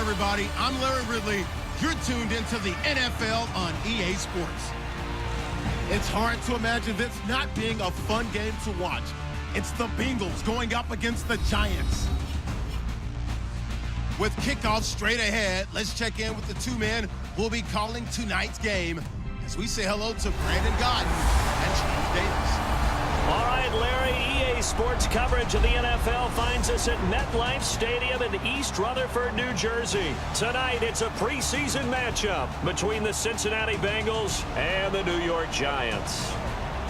everybody. I'm Larry Ridley. You're tuned into the NFL on EA Sports. It's hard to imagine this not being a fun game to watch. It's the Bengals going up against the Giants. With kickoff straight ahead, let's check in with the two men who'll be calling tonight's game as we say hello to Brandon Godden and Charles Davis. All right, Larry, EA Sports coverage of the NFL finds us at MetLife Stadium in East Rutherford, New Jersey. Tonight, it's a preseason matchup between the Cincinnati Bengals and the New York Giants.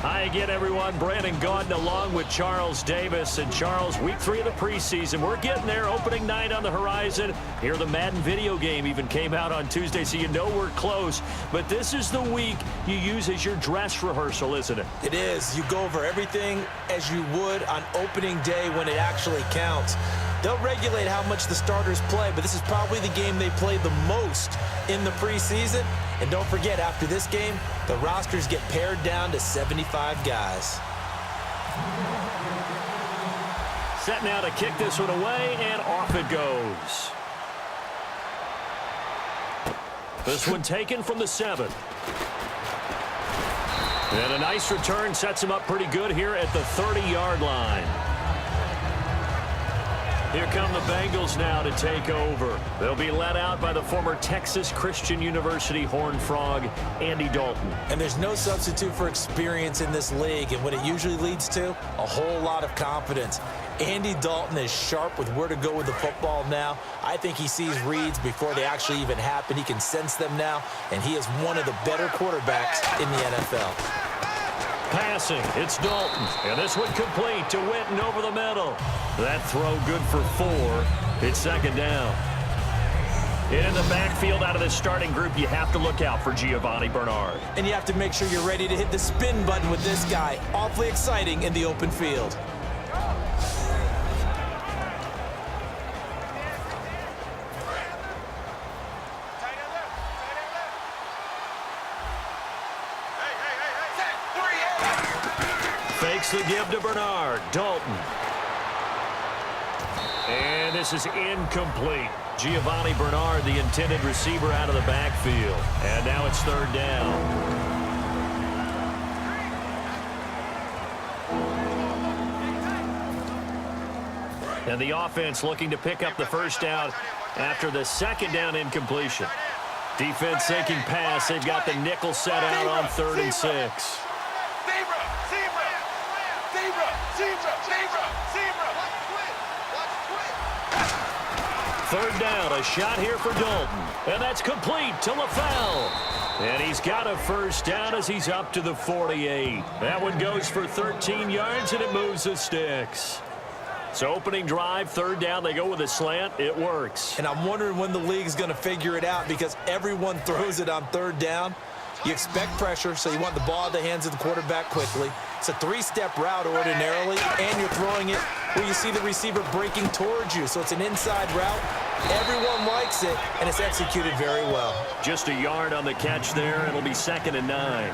Hi again, everyone. Brandon Gaudin along with Charles Davis. And Charles, week 3 of the preseason. We're getting there. Opening night on the horizon. Here, the Madden video game even came out on Tuesday, so you know we're close. But this is the week you use as your dress rehearsal, isn't it? It is. You go over everything as you would on opening day when it actually counts. They'll regulate how much the starters play, but this is probably the game they play the most in the preseason. And don't forget, after this game, the rosters get pared down to 75 guys. Set now to kick this one away, and off it goes. This one taken from the 7. And a nice return sets him up pretty good here at the 30-yard line. Here come the Bengals now to take over. They'll be led out by the former Texas Christian University Horned Frog, Andy Dalton. And there's no substitute for experience in this league, and what it usually leads to, a whole lot of confidence. Andy Dalton is sharp with where to go with the football now. I think he sees reads before they actually even happen. He can sense them now, and he is one of the better quarterbacks in the NFL. Passing, it's Dalton, and this one complete to Witten over the middle. That throw good for 4. It's second down. In the backfield out of the starting group, you have to look out for Giovanni Bernard. And you have to make sure you're ready to hit the spin button with this guy. Awfully exciting in the open field. Fakes the give to Bernard. Dalton. And this is incomplete. Giovanni Bernard, the intended receiver, out of the backfield. And now it's third down. And the offense looking to pick up the first down after the second down incompletion. Defense sinking pass. They've got the nickel set out on 3rd and 6. Third down, a shot here for Dalton. And that's complete to LaFell. And he's got a first down as he's up to the 48. That one goes for 13 yards, and it moves the sticks. So opening drive, third down, they go with a slant. It works. And I'm wondering when the league's going to figure it out because everyone throws it on third down. You expect pressure, so you want the ball in the hands of the quarterback quickly. It's a 3-step route ordinarily, and you're throwing it where you see the receiver breaking towards you. So it's an inside route. Everyone likes it, and it's executed very well. Just a yard on the catch there. It'll be 2nd and 9.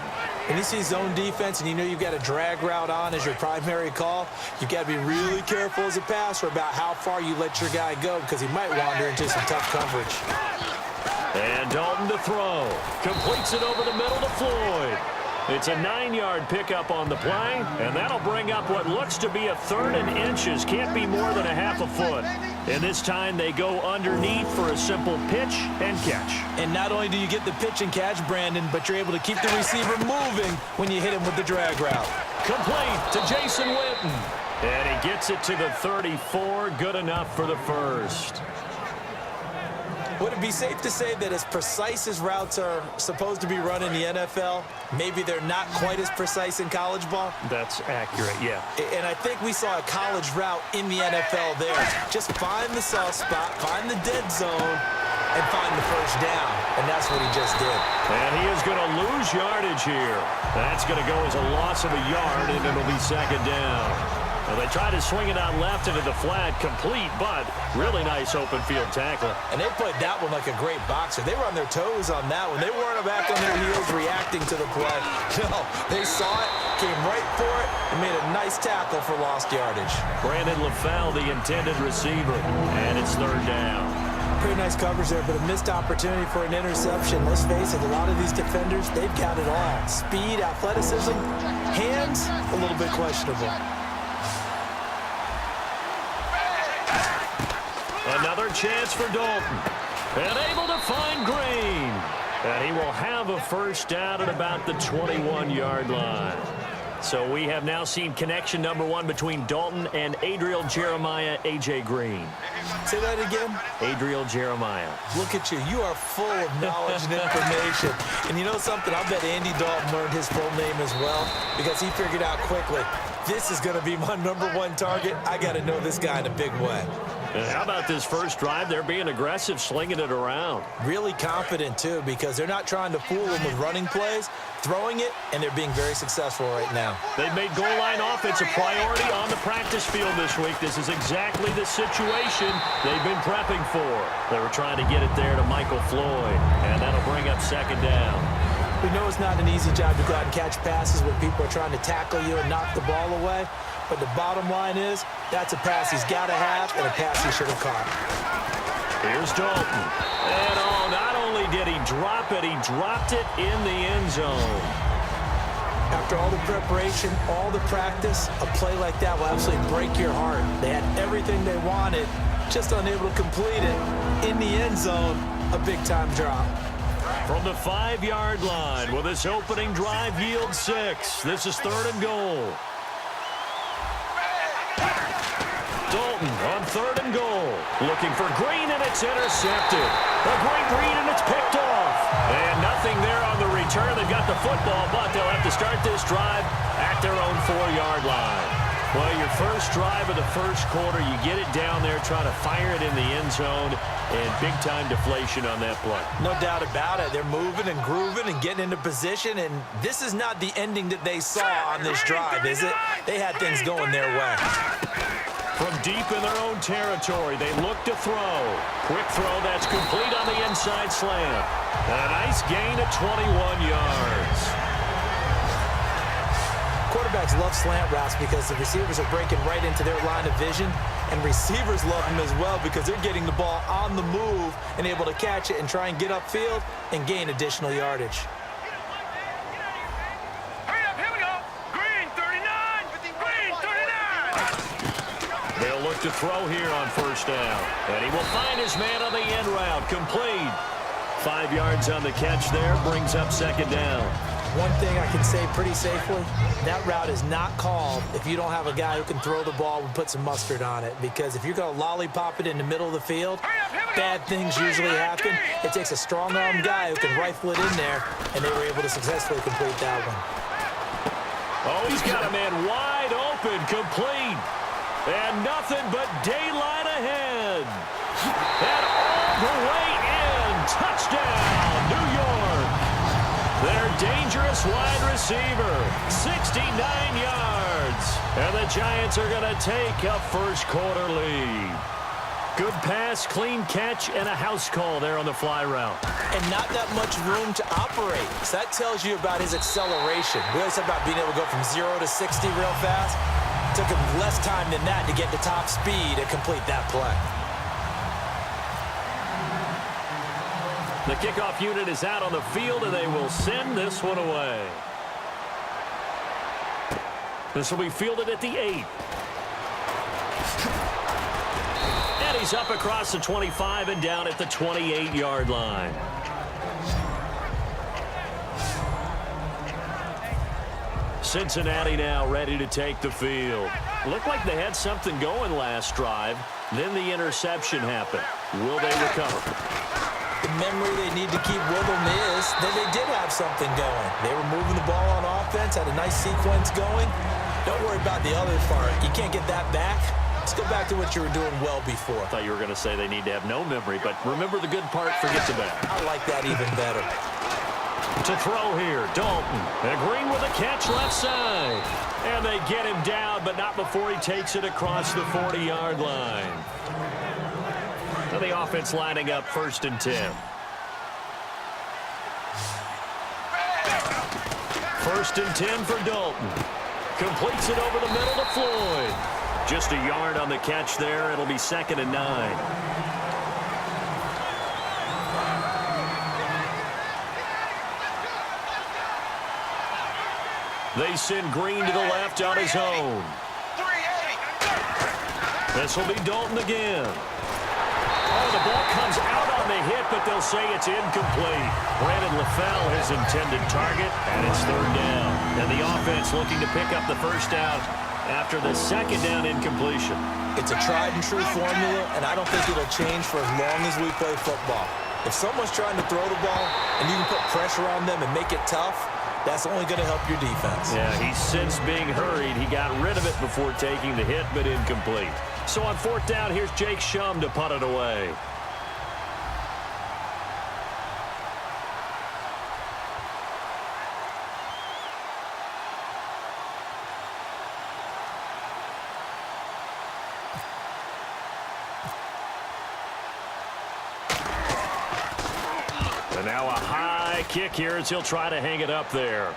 When you see zone defense and you know you've got a drag route on as your primary call, you've got to be really careful as a passer about how far you let your guy go because he might wander into some tough coverage. And Dalton to throw. Completes it over the middle to Floyd. It's a 9-yard pickup on the play, and that'll bring up what looks to be a 3rd and inches. Can't be more than a half a foot. And this time they go underneath for a simple pitch and catch. And not only do you get the pitch and catch, Brandon, but you're able to keep the receiver moving when you hit him with the drag route. Complete to Jason Witten. And he gets it to the 34. Good enough for the first. Would it be safe to say that as precise as routes are supposed to be run in the NFL, maybe they're not quite as precise in college ball? That's accurate, yeah. And I think we saw a college route in the NFL there. Just find the soft spot, find the dead zone, and find the first down. And that's what he just did. And he is going to lose yardage here. That's going to go as a loss of a yard, and it'll be 2nd down. Well, they try to swing it out left into the flat, complete, but really nice open field tackle. And they played that one like a great boxer. They were on their toes on that one. They weren't back on their heels reacting to the play. No, they saw it, came right for it, and made a nice tackle for lost yardage. Brandon LaFell, the intended receiver, and it's 3rd down. Pretty nice coverage there, but a missed opportunity for an interception. Let's face it, a lot of these defenders, they've got it all. Speed, athleticism, hands, a little bit questionable. Another chance for Dalton. And able to find Green. And he will have a first down at about the 21-yard line. So we have now seen connection number 1 between Dalton and Adriel Jeremiah, A.J. Green. Say that again? Adriel Jeremiah. Look at you. You are full of knowledge and information. And you know something? I bet Andy Dalton learned his full name as well because he figured out quickly, this is going to be my number 1 target. I got to know this guy in a big way. And how about this first drive? They're being aggressive, slinging it around. Really confident, too, because they're not trying to fool them with running plays, throwing it, and they're being very successful right now. They've made goal line offense a priority on the practice field this week. This is exactly the situation they've been prepping for. They were trying to get it there to Michael Floyd, and that'll bring up second down. We know it's not an easy job to go out and catch passes when people are trying to tackle you and knock the ball away. But the bottom line is, that's a pass he's got to have and a pass he should have caught. Here's Dalton. And not only did he drop it, he dropped it in the end zone. After all the preparation, all the practice, a play like that will absolutely break your heart. They had everything they wanted, just unable to complete it. In the end zone, a big-time drop. From the 5-yard line, will this opening drive yield 6? This is 3rd and goal. Dalton on 3rd and goal. Looking for Green, and it's intercepted. A great read, and it's picked off. And nothing there on the return. They've got the football, but they'll have to start this drive at their own 4-yard line. Well, your first drive of the first quarter, you get it down there, try to fire it in the end zone, and big-time deflation on that play. No doubt about it. They're moving and grooving and getting into position, and this is not the ending that they saw on this drive, is it? They had things going their way. From deep in their own territory, they look to throw. Quick throw, that's complete on the inside slant. A nice gain of 21 yards. Quarterbacks love slant routes because the receivers are breaking right into their line of vision, and receivers love them as well because they're getting the ball on the move and able to catch it and try and get upfield and gain additional yardage. They'll look to throw here on first down. And he will find his man on the end route. Complete. 5 yards on the catch there. Brings up second down. One thing I can say pretty safely, that route is not called if you don't have a guy who can throw the ball and put some mustard on it. Because if you're going to lollipop it in the middle of the field, bad things usually happen. It takes a strong-arm guy who can rifle it in there, and they were able to successfully complete that one. Oh, he's got a man wide open. Complete. And nothing but daylight ahead. And all the way in. Touchdown, New York. Their dangerous wide receiver, 69 yards. And the Giants are going to take a first quarter lead. Good pass, clean catch, and a house call there on the fly route. And not that much room to operate. So that tells you about his acceleration. We always talk about being able to go from 0 to 60 real fast. Took him less time than that to get to top speed and complete that play. The kickoff unit is out on the field, and they will send this one away. This will be fielded at the 8. And he's up across the 25 and down at the 28-yard line. Cincinnati now ready to take the field. Looked like they had something going last drive. Then the interception happened. Will they recover? The memory they need to keep with them is that they did have something going. They were moving the ball on offense, had a nice sequence going. Don't worry about the other part. You can't get that back. Let's go back to what you were doing well before. I thought you were going to say they need to have no memory, but remember the good part, forget the bad. I like that even better. To throw here, Dalton. And Green with a catch left side. And they get him down, but not before he takes it across the 40-yard line. And the offense lining up 1st and 10. 1st and 10 for Dalton. Completes it over the middle to Floyd. Just a yard on the catch there. It'll be 2nd and 9. They send Green to the left on his own. This will be Dalton again. Oh, the ball comes out on the hit, but they'll say it's incomplete. Brandon LaFell, his intended target, and it's third down. And the offense looking to pick up the first down after the second down incompletion. It's a tried-and-true formula, and I don't think it'll change for as long as we play football. If someone's trying to throw the ball and you can put pressure on them and make it tough, that's only going to help your defense. Yeah, he's since being hurried. He got rid of it before taking the hit, but incomplete. So on fourth down, here's Jake Shum to punt it away. And now a high kick here as he'll try to hang it up there.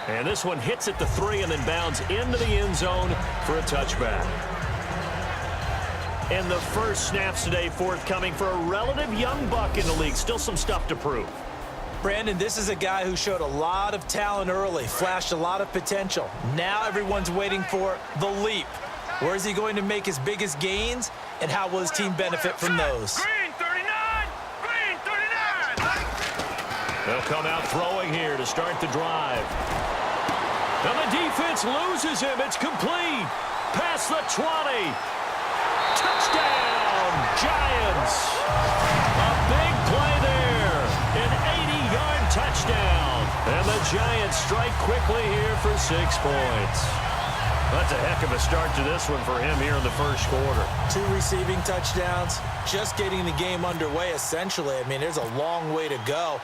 And this one hits at the 3 and then bounds into the end zone for a touchback. And the first snaps today forthcoming for a relative young buck in the league. Still some stuff to prove. Brandon, this is a guy who showed a lot of talent early, flashed a lot of potential. Now everyone's waiting for the leap. Where is he going to make his biggest gains, and how will his team benefit from those? Green 39! Green 39! They'll come out throwing here to start the drive. And the defense loses him. It's complete. Past the 20. Touchdown, Giants. A big play there. An 80-yard touchdown. And the Giants strike quickly here for 6 points. That's a heck of a start to this one for him here in the first quarter. 2 receiving touchdowns, just getting the game underway, essentially. I mean, there's a long way to go.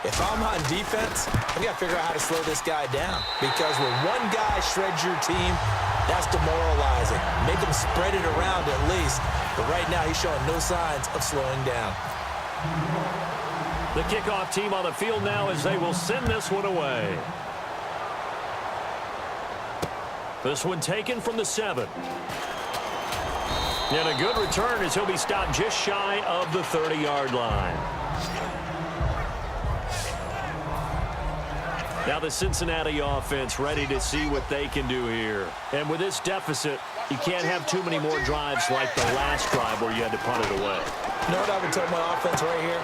If I'm on defense, I've got to figure out how to slow this guy down. Because when one guy shreds your team, that's demoralizing. Make him spread it around at least. But right now, he's showing no signs of slowing down. The kickoff team on the field now as they will send this one away. This one taken from the 7. And a good return as he'll be stopped just shy of the 30-yard line. Now the Cincinnati offense ready to see what they can do here. And with this deficit, you can't have too many more drives like the last drive where you had to punt it away. You know what I would tell my offense right here?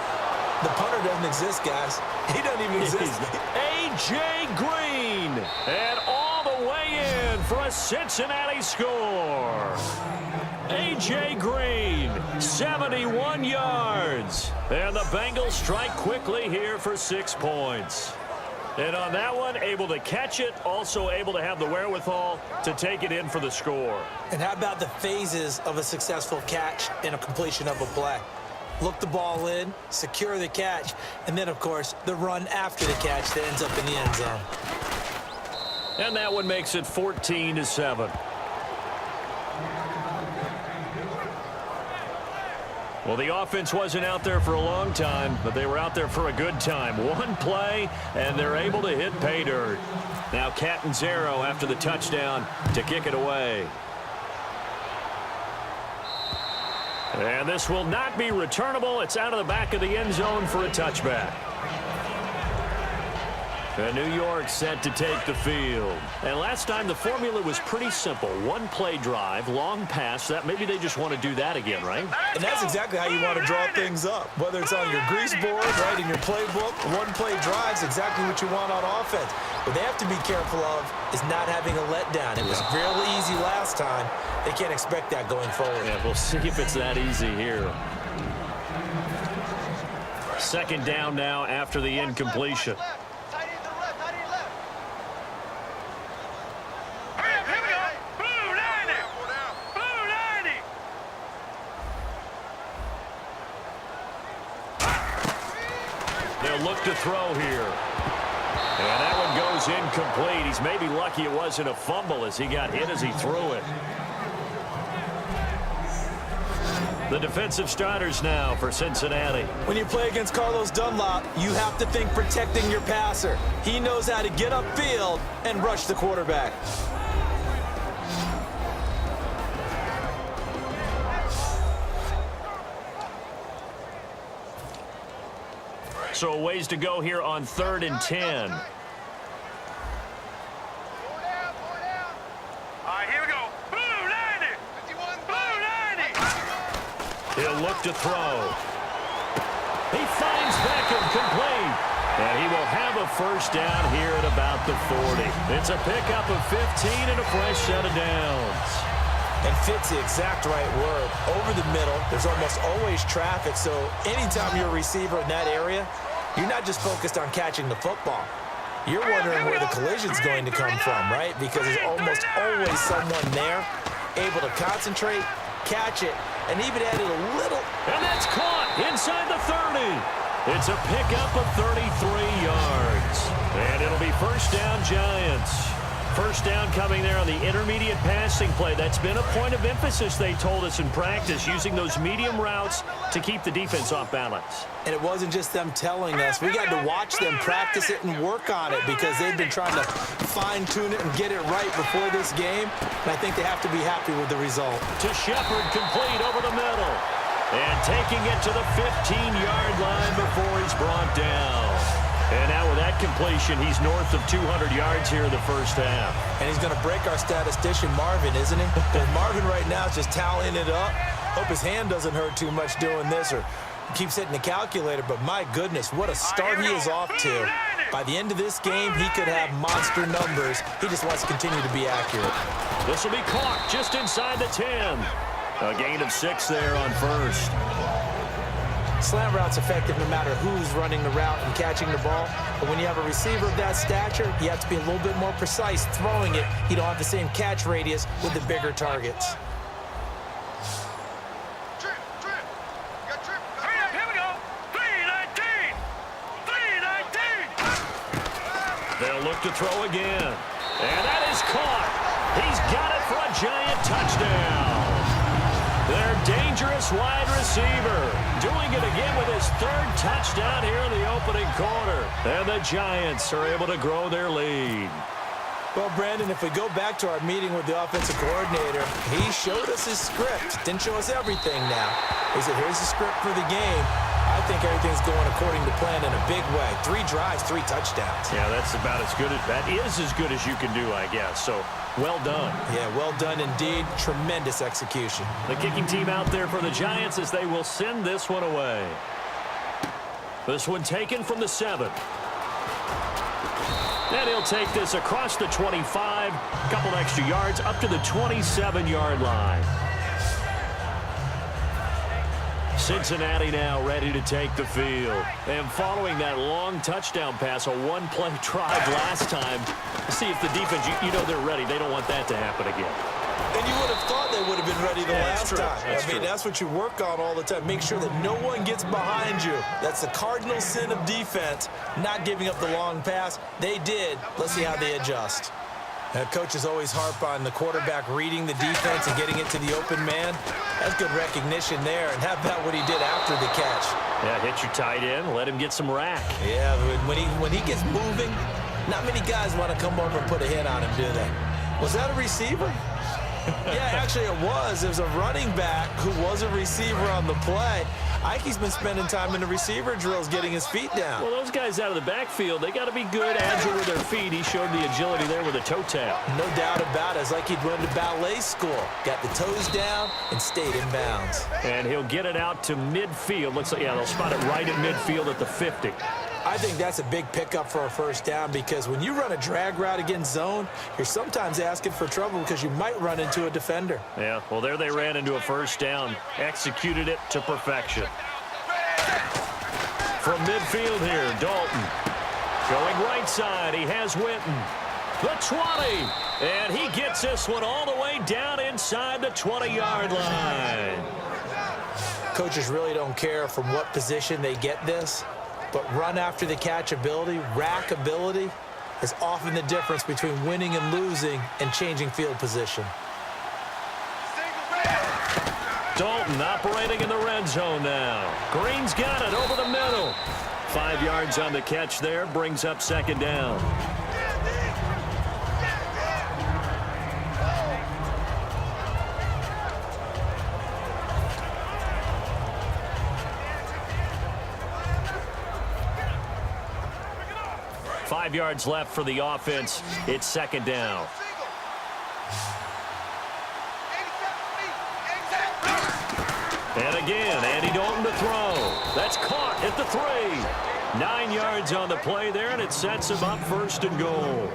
The punter doesn't exist, guys. He doesn't even exist. A.J. Green. And all the way in for a Cincinnati score. A.J. Green, 71 yards. And the Bengals strike quickly here for 6 points. And on that one, able to catch it, also able to have the wherewithal to take it in for the score. And how about the phases of a successful catch and a completion of a play? Look the ball in, secure the catch, and then, of course, the run after the catch that ends up in the end zone. And that one makes it 14-7. Well, the offense wasn't out there for a long time, but they were out there for a good time. One play, and they're able to hit pay dirt. Now Catanzaro after the touchdown to kick it away. And this will not be returnable. It's out of the back of the end zone for a touchback. And New York set to take the field. And last time the formula was pretty simple. One play drive, long pass. That maybe they just want to do that again, right? And that's exactly how you want to draw things up. Whether it's on your grease board, right, in your playbook, one play drive is exactly what you want on offense. What they have to be careful of is not having a letdown. It was real easy last time. They can't expect that going forward. Yeah, we'll see if it's that easy here. Second down now after the incompletion. They'll look to throw here. And that one goes incomplete. He's maybe lucky it wasn't a fumble as he got hit as he threw it. The defensive starters now for Cincinnati. When you play against Carlos Dunlop, you have to think protecting your passer. He knows how to get upfield and rush the quarterback. So a ways to go here on 3rd and 10. All right, here we go. Blue 90. Blue 90. He'll look to throw. He finds Beckham complete. And he will have a first down here at about the 40. It's a pickup of 15 and a fresh set of downs. And fits the exact right word. Over the middle, there's almost always traffic, so anytime you're a receiver in that area, you're not just focused on catching the football. You're wondering where the collision's going to come from, right? Because there's almost always someone there able to concentrate, catch it, and even add it a little. And that's caught inside the 30. It's a pickup of 33 yards. And it'll be first down, Giants. First down coming there on the intermediate passing play. That's been a point of emphasis, they told us in practice, using those medium routes to keep the defense off balance. And it wasn't just them telling us. We got to watch them practice it and work on it because they've been trying to fine-tune it and get it right before this game. And I think they have to be happy with the result. To Shepard, complete over the middle. And taking it to the 15-yard line before he's brought down. And now with that completion, he's north of 200 yards here in the first half. And he's going to break our statistician, Marvin, isn't he? Because Marvin right now is just tallying it up. Hope his hand doesn't hurt too much doing this or keeps hitting the calculator. But my goodness, what a start he is off to. By the end of this game, he could have monster numbers. He just wants to continue to be accurate. This will be caught just inside the 10. A gain of 6 there on first. Slant route's effective no matter who's running the route and catching the ball. But when you have a receiver of that stature, you have to be a little bit more precise throwing it. You don't have the same catch radius with the bigger targets. Here we go. 319. 319. They'll look to throw again. And that is caught. He's got it for a Giant touchdown. Their dangerous wide receiver doing it again with his 3rd touchdown here in the opening quarter. And the Giants are able to grow their lead. Well, Brandon, if we go back to our meeting with the offensive coordinator, he showed us his script. Didn't show us everything now. He said, here's the script for the game. I think everything's going according to plan in a big way. 3 drives, 3 touchdowns. Yeah, that's about as good as that is as good as you can do, I guess. So, well done. Yeah, well done indeed. Tremendous execution. The kicking team out there for the Giants as they will send this one away. This one taken from the 7. And he'll take this across the 25, a couple extra yards up to the 27-yard line. Cincinnati now ready to take the field. And following that long touchdown pass, a one-play drive last time, see if the defense, you know they're ready. They don't want that to happen again. And you would have thought they would have been ready the last time. I mean, that's what you work on all the time. Make sure that no one gets behind you. That's the cardinal sin of defense, not giving up the long pass. They did. Let's see how they adjust. Coaches always harp on the quarterback reading the defense and getting it to the open man. That's good recognition there. And how about what he did after the catch? Yeah, hit your tight end, let him get some rack. Yeah, when he gets moving, not many guys want to come over and put a hit on him, do they? Was that a receiver? Yeah, actually it was. It was a running back who was a receiver on the play. Ike's been spending time in the receiver drills getting his feet down. Well, those guys out of the backfield, they got to be good, agile with their feet. He showed the agility there with a toe tap. No doubt about it. It's like he'd run to ballet school. Got the toes down and stayed in bounds. And he'll get it out to midfield. Looks like, yeah, they'll spot it right at midfield at the 50. I think that's a big pickup for a first down because when you run a drag route against zone, you're sometimes asking for trouble because you might run into a defender. Yeah, well, there they ran into a first down. Executed it to perfection. From midfield here, Dalton. Going right side, he has Witten. The 20. And he gets this one all the way down inside the 20-yard line. Coaches really don't care from what position they get this. But run after the catch ability, rack ability, is often the difference between winning and losing and changing field position. Dalton operating in the red zone now. Green's got it over the middle. 5 yards on the catch there, brings up second down. 5 yards left for the offense. It's second down. And again, Andy Dalton to throw. That's caught at the 3. 9 yards on the play there, and it sets him up first and goal.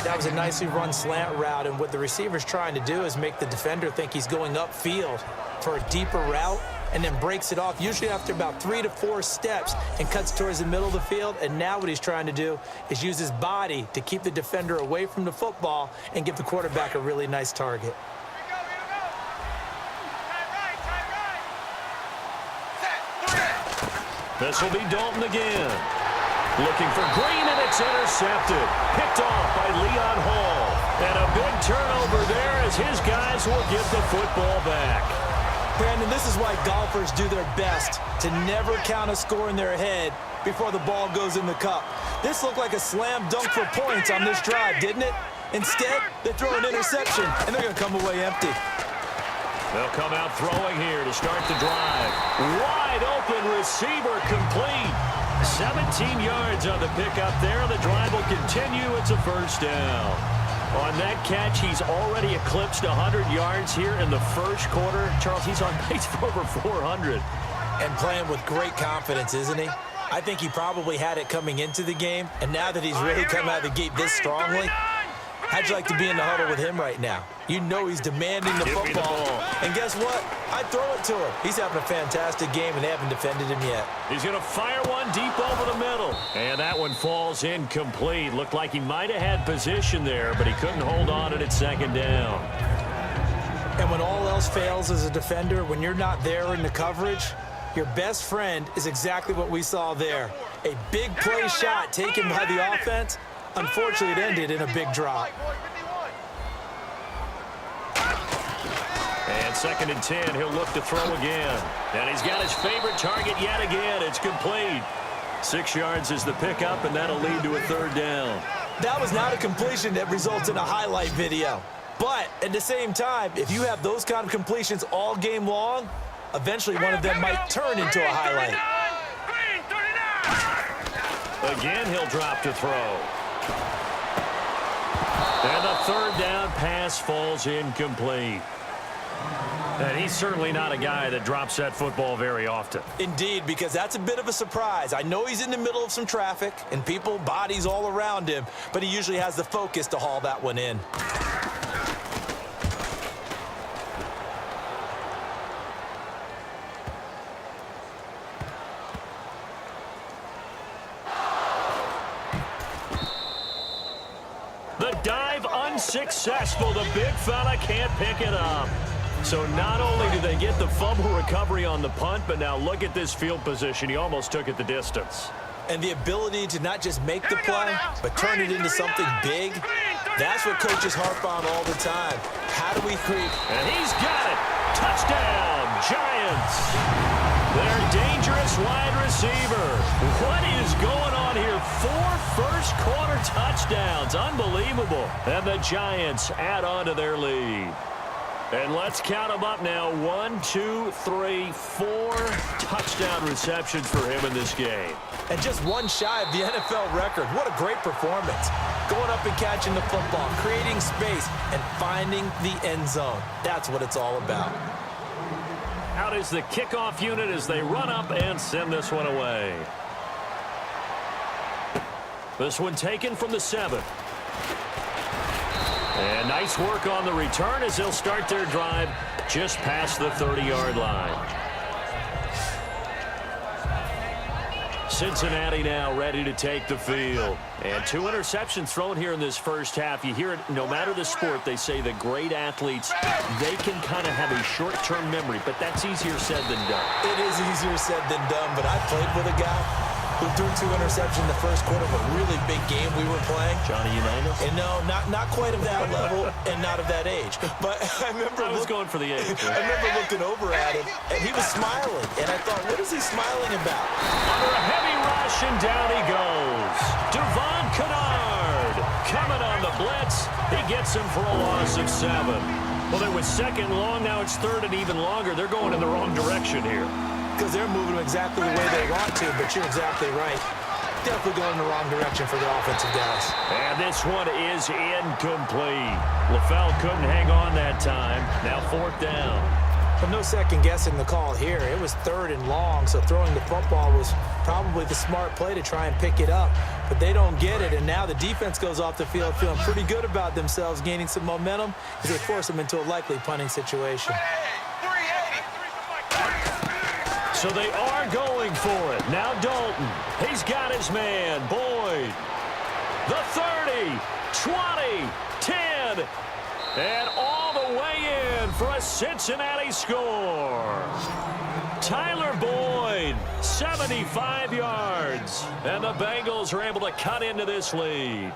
That was a nicely run slant route, and what the receiver's trying to do is make the defender think he's going upfield for a deeper route, and then breaks it off, usually after about 3 to 4 steps, and cuts towards the middle of the field. And now what he's trying to do is use his body to keep the defender away from the football and give the quarterback a really nice target. This will be Dalton again. Looking for Green, and it's intercepted. Picked off by Leon Hall. And a big turnover there as his guys will get the football back. Brandon, this is why golfers do their best to never count a score in their head before the ball goes in the cup. This looked like a slam dunk for points on this drive, didn't it? Instead, they throw an interception, and they're going to come away empty. They'll come out throwing here to start the drive. Wide open receiver complete. 17 yards on the pickup there. The drive will continue. It's a first down. On that catch, he's already eclipsed 100 yards here in the first quarter. Charles, he's on pace for over 400. And playing with great confidence, isn't he? I think he probably had it coming into the game, and now that he's really come out of the gate this strongly, how'd you like to be in the huddle with him right now? You know he's demanding the football. And guess what? I'd throw it to him. He's having a fantastic game, and they haven't defended him yet. He's going to fire one deep over the middle. And that one falls incomplete. Looked like he might have had position there, but he couldn't hold on at second down. And when all else fails as a defender, when you're not there in the coverage, your best friend is exactly what we saw there. A big play shot taken by the offense. Unfortunately, it ended in a big drop. And second and 10, he'll look to throw again. And he's got his favorite target yet again. It's complete. 6 yards is the pickup, and that'll lead to a third down. That was not a completion that results in a highlight video. But at the same time, if you have those kind of completions all game long, eventually one of them might turn into a highlight. Again, he'll drop to throw. And the third down pass falls incomplete. And he's certainly not a guy that drops that football very often. Indeed, because that's a bit of a surprise. I know he's in the middle of some traffic and people, bodies all around him, but he usually has the focus to haul that one in. The dive unsuccessful. The big fella can't pick it up. So not only do they get the fumble recovery on the punt, but now look at this field position. He almost took it the distance. And the ability to not just make the play, but turn it into something big, that's what coaches harp on all the time. How do we create? And he's got it. Touchdown, Giants. Their dangerous wide receiver. What is going on here? 4 first-quarter touchdowns. Unbelievable. And the Giants add on to their lead. And let's count them up now. 1, 2, 3, 4 touchdown receptions for him in this game. And just one shy of the NFL record. What a great performance. Going up and catching the football, creating space, and finding the end zone. That's what it's all about. Out is the kickoff unit as they run up and send this one away. This one taken from the 7. And nice work on the return as they'll start their drive just past the 30-yard line. Cincinnati now ready to take the field. And 2 interceptions thrown here in this first half. You hear it, no matter the sport, they say the great athletes, they can kind of have a short-term memory, but that's easier said than done. It is easier said than done, but I played with a guy who threw 2 interceptions in the first quarter of a really big game we were playing. Johnny Unitas? And no, not quite of that level and not of that age. But I remember I was going for the age. I remember looking over at him, and he was smiling. And I thought, what is he smiling about? Under a heavy rush, and down he goes. Devon Kennard coming on the blitz. He gets him for a loss of 7. Well, it was second long. Now it's third and even longer. They're going in the wrong direction here. Because they're moving exactly the way they want to, but you're exactly right. definitely going in the wrong direction for the offensive guys. And this one is incomplete. LaFell couldn't hang on that time. Now 4th down. But no second guessing the call here. It was 3rd and long, so throwing the football was probably the smart play to try and pick it up. But they don't get it, and now the defense goes off the field feeling pretty good about themselves, gaining some momentum as they force them into a likely punting situation. So they are going for it. Now Dalton. He's got his man, Boyd. The 30, 20, 10, and all the way in for a Cincinnati score. Tyler Boyd, 75 yards. And the Bengals are able to cut into this lead.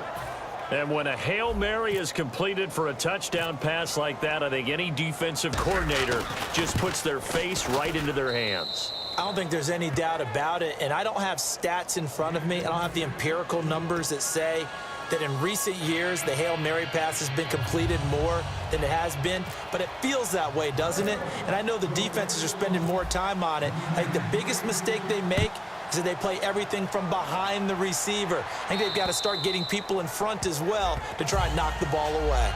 And when a Hail Mary is completed for a touchdown pass like that, I think any defensive coordinator just puts their face right into their hands. I don't think there's any doubt about it, and I don't have stats in front of me. I don't have the empirical numbers that say that in recent years the Hail Mary pass has been completed more than it has been, but it feels that way, doesn't it? And I know the defenses are spending more time on it. I think the biggest mistake they make is that they play everything from behind the receiver. I think they've got to start getting people in front as well to try and knock the ball away.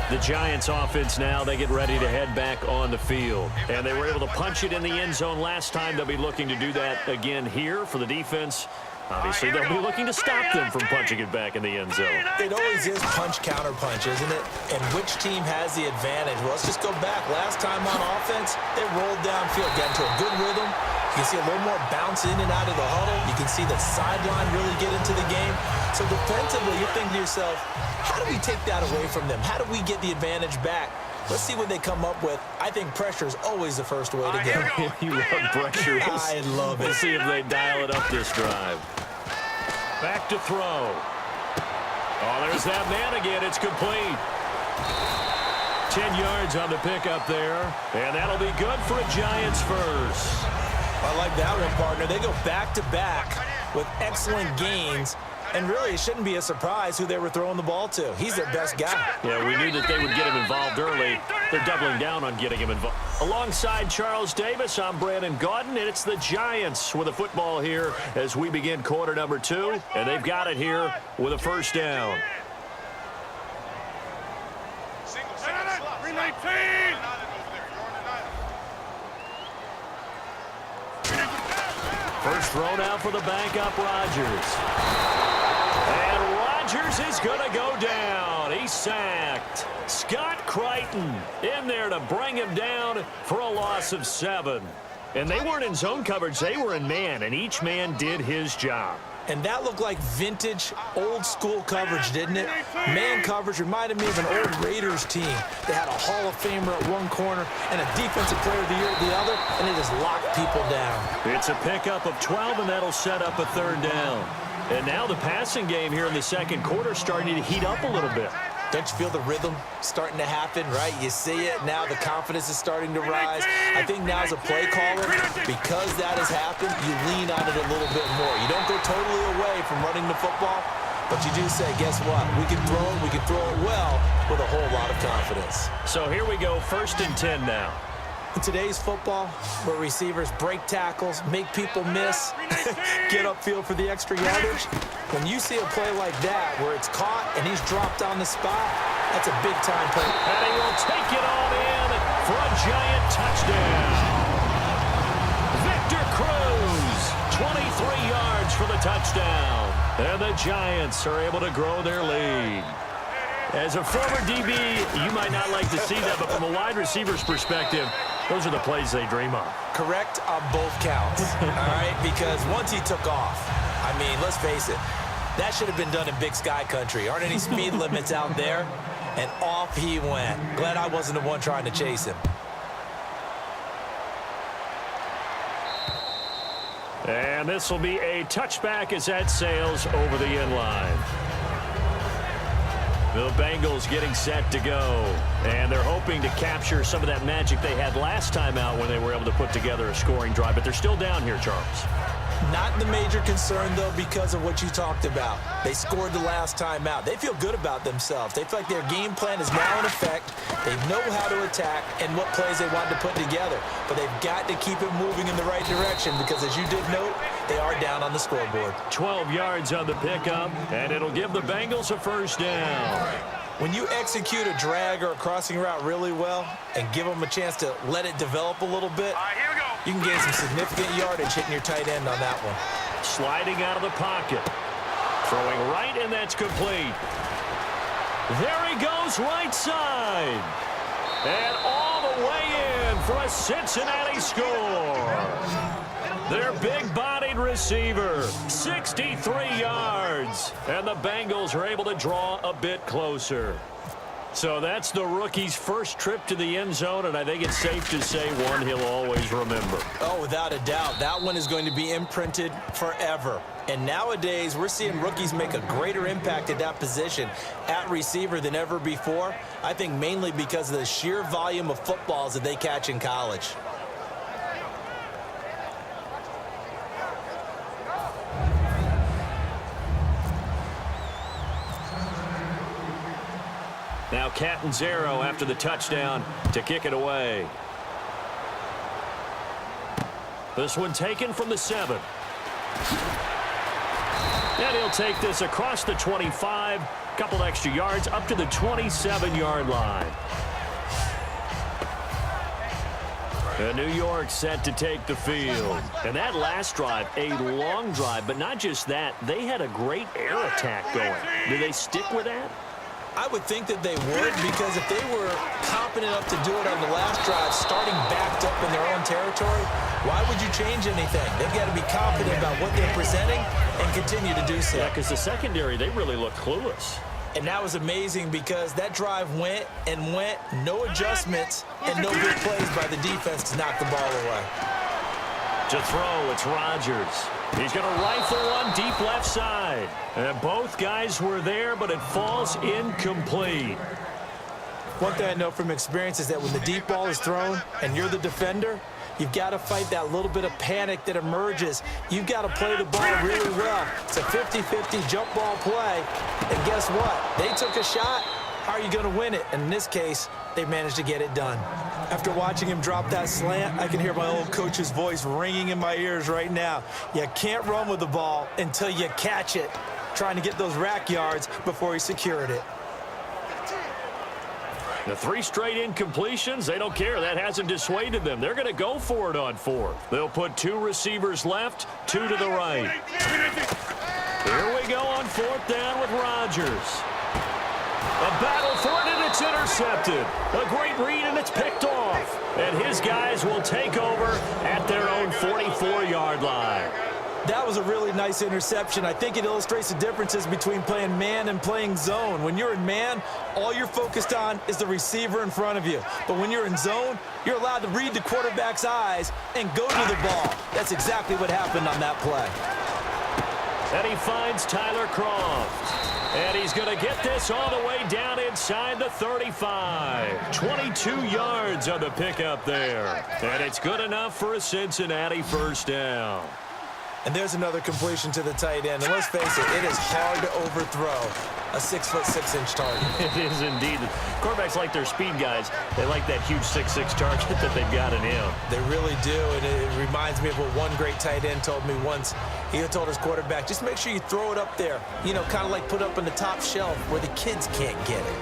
The Giants offense now, they get ready to head back on the field. And they were able to punch it in the end zone last time. They'll be looking to do that again here for the defense. Obviously, they'll be looking to stop them from punching it back in the end zone. It always is punch-counter-punch, isn't it? And which team has the advantage? Well, let's just go back. Last time on offense, they rolled downfield, got into a good rhythm. You can see a little more bounce in and out of the huddle. You can see the sideline really get into the game. So defensively, you're thinking to yourself, how do we take that away from them? How do we get the advantage back? Let's see what they come up with. I think pressure is always the first way to go. You love pressure. I love it. We'll see if they dial it up this drive. Back to throw. Oh, there's that man again. It's complete. 10 yards on the pickup there. And that'll be good for a Giants first. I like that one, partner. They go back-to-back with excellent gains. And really, it shouldn't be a surprise who they were throwing the ball to. He's their best guy. Yeah, we knew that they would get him involved early. They're doubling down on getting him involved. Alongside Charles Davis, I'm Brandon Gaudin, and it's the Giants with a football here as we begin quarter number 2. And they've got it here with a first down. First thrown out for the backup, Rodgers. And Rodgers is going to go down. He's sacked. Scott Crichton in there to bring him down for a loss of 7. And they weren't in zone coverage. They were in man, and each man did his job. And that looked like vintage, old-school coverage, didn't it? Man coverage reminded me of an old Raiders team. They had a Hall of Famer at one corner and a Defensive Player of the Year at the other, and they just locked people down. It's a pickup of 12, and that'll set up a 3rd down. And now the passing game here in the second quarter starting to heat up a little bit. Don't you feel the rhythm starting to happen, right? You see it. Now the confidence is starting to rise. I think now as a play caller, because that has happened, you lean on it a little bit more. You don't go totally away from running the football, but you do say, guess what? We can throw it. We can throw it well with a whole lot of confidence. So here we go, 1st and 10 now. In today's football, where receivers break tackles, make people miss, get upfield for the extra yardage, when you see a play like that where it's caught and he's dropped on the spot, that's a big-time play. And he will take it on in for a Giant touchdown. Victor Cruz, 23 yards for the touchdown. And the Giants are able to grow their lead. As a former DB, you might not like to see that, but from a wide receiver's perspective, those are the plays they dream of. Correct on both counts, all right? Because once he took off, I mean, let's face it, that should have been done in Big Sky country. Aren't any speed limits out there? And off he went. Glad I wasn't the one trying to chase him. And this will be a touchback as that sails over the end line. The Bengals getting set to go. And they're hoping to capture some of that magic they had last time out when they were able to put together a scoring drive. But they're still down here, Charles. Not the major concern, though, because of what you talked about. They scored the last time out. They feel good about themselves. They feel like their game plan is now in effect. They know how to attack and what plays they want to put together. But they've got to keep it moving in the right direction because, as you did note, they are down on the scoreboard. 12 yards on the pickup, and it'll give the Bengals a first down. When you execute a drag or a crossing route really well and give them a chance to let it develop a little bit, Here we go. you can gain some significant yardage hitting your tight end on that one. Sliding out of the pocket. Throwing right, and that's complete. There he goes right side. And all the way in for a Cincinnati score. Their big-bodied receiver, 63 yards. And the Bengals are able to draw a bit closer. So that's the rookie's first trip to the end zone, and I think it's safe to say one he'll always remember. Oh, without a doubt. That one is going to be imprinted forever. And nowadays, we're seeing rookies make a greater impact at that position at receiver than ever before. I think mainly because of the sheer volume of footballs that they catch in college. Now Catanzaro after the touchdown to kick it away. This one taken from the 7. And he'll take this across the 25, couple extra yards up to the 27-yard line. And New York set to take the field. And that last drive, a long drive, but not just that, they had a great air attack going. Do they stick with that? I would think that they would, because if they were confident enough to do it on the last drive, starting backed up in their own territory, why would you change anything? They've got to be confident about what they're presenting and continue to do so. Yeah, because the secondary, they really look clueless. And that was amazing because that drive went and went, no adjustments, and no big plays by the defense to knock the ball away. To throw, it's Rodgers. He's going to rifle one deep left side. And both guys were there, but it falls incomplete. One thing I know from experience is that when the deep ball is thrown and you're the defender, you've got to fight that little bit of panic that emerges. You've got to play the ball really well. It's a 50-50 jump ball play. And guess what? They took a shot. How are you going to win it? And in this case, they managed to get it done. After watching him drop that slant, I can hear my old coach's voice ringing in my ears right now. You can't run with the ball until you catch it. Trying to get those rack yards before he secured it. The 3 straight incompletions, they don't care. That hasn't dissuaded them. They're going to go for it on 4th. They'll put 2 receivers left, 2 to the right. Here we go on 4th down with Rodgers. A battle for it, and it's intercepted. A great read, and it's picked off. And his guys will take over at their own 44-yard line. That was a really nice interception. I think it illustrates the differences between playing man and playing zone. When you're in man, all you're focused on is the receiver in front of you. But when you're in zone, you're allowed to read the quarterback's eyes and go to the ball. That's exactly what happened on that play. And he finds Tyler Croft. And he's going to get this all the way down inside the 35. 22 yards on the pickup there. And it's good enough for a Cincinnati first down. And there's another completion to the tight end. And let's face it is hard to overthrow a 6'6" target. It is indeed. Quarterbacks like their speed guys. They like that huge 6'6" target that they've got in him. They really do, and it reminds me of what one great tight end told me once. He told his quarterback, just make sure you throw it up there. You know, kind of like put up on the top shelf where the kids can't get it.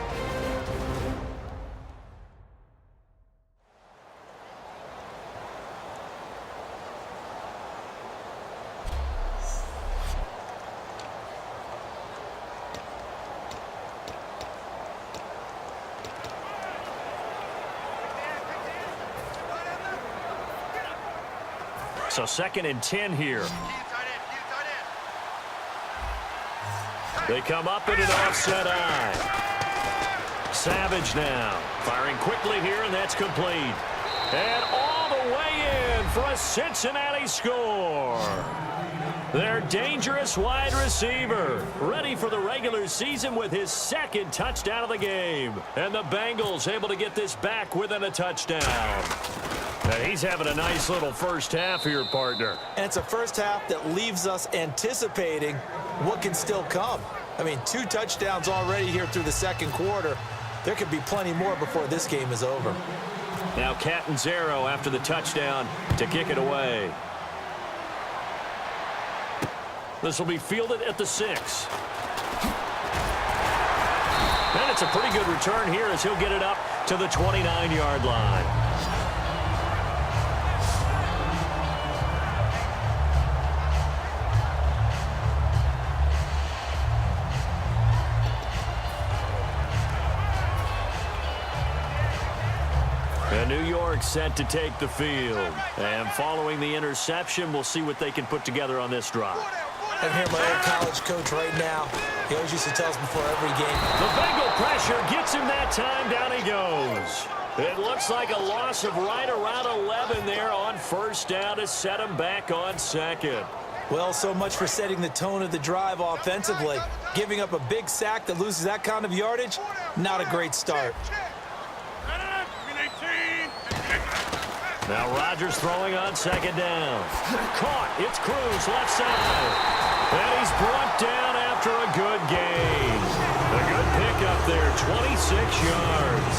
So 2nd and 10 here. They come up in an offset eye. Savage now. Firing quickly here, and that's complete. And all the way in for a Cincinnati score. Their dangerous wide receiver, ready for the regular season with his 2nd touchdown of the game. And the Bengals able to get this back within a touchdown. And he's having a nice little first half here, partner. And it's a first half that leaves us anticipating what can still come. I mean, 2 touchdowns already here through the 2nd quarter. There could be plenty more before this game is over. Now Catanzaro after the touchdown to kick it away. This will be fielded at the 6. And it's a pretty good return here as he'll get it up to the 29-yard line. And New York set to take the field. And following the interception, we'll see what they can put together on this drive. I hear my old college coach right now. He always used to tell us before every game. The Bengal pressure gets him that time. Down he goes. It looks like a loss of right around 11 there on first down to set him back on second. Well, so much for setting the tone of the drive offensively. Giving up a big sack that loses that kind of yardage, not a great start. Now Rodgers throwing on second down. Caught. It's Cruz left side. And he's brought down after a good gain. A good pickup there, 26 yards.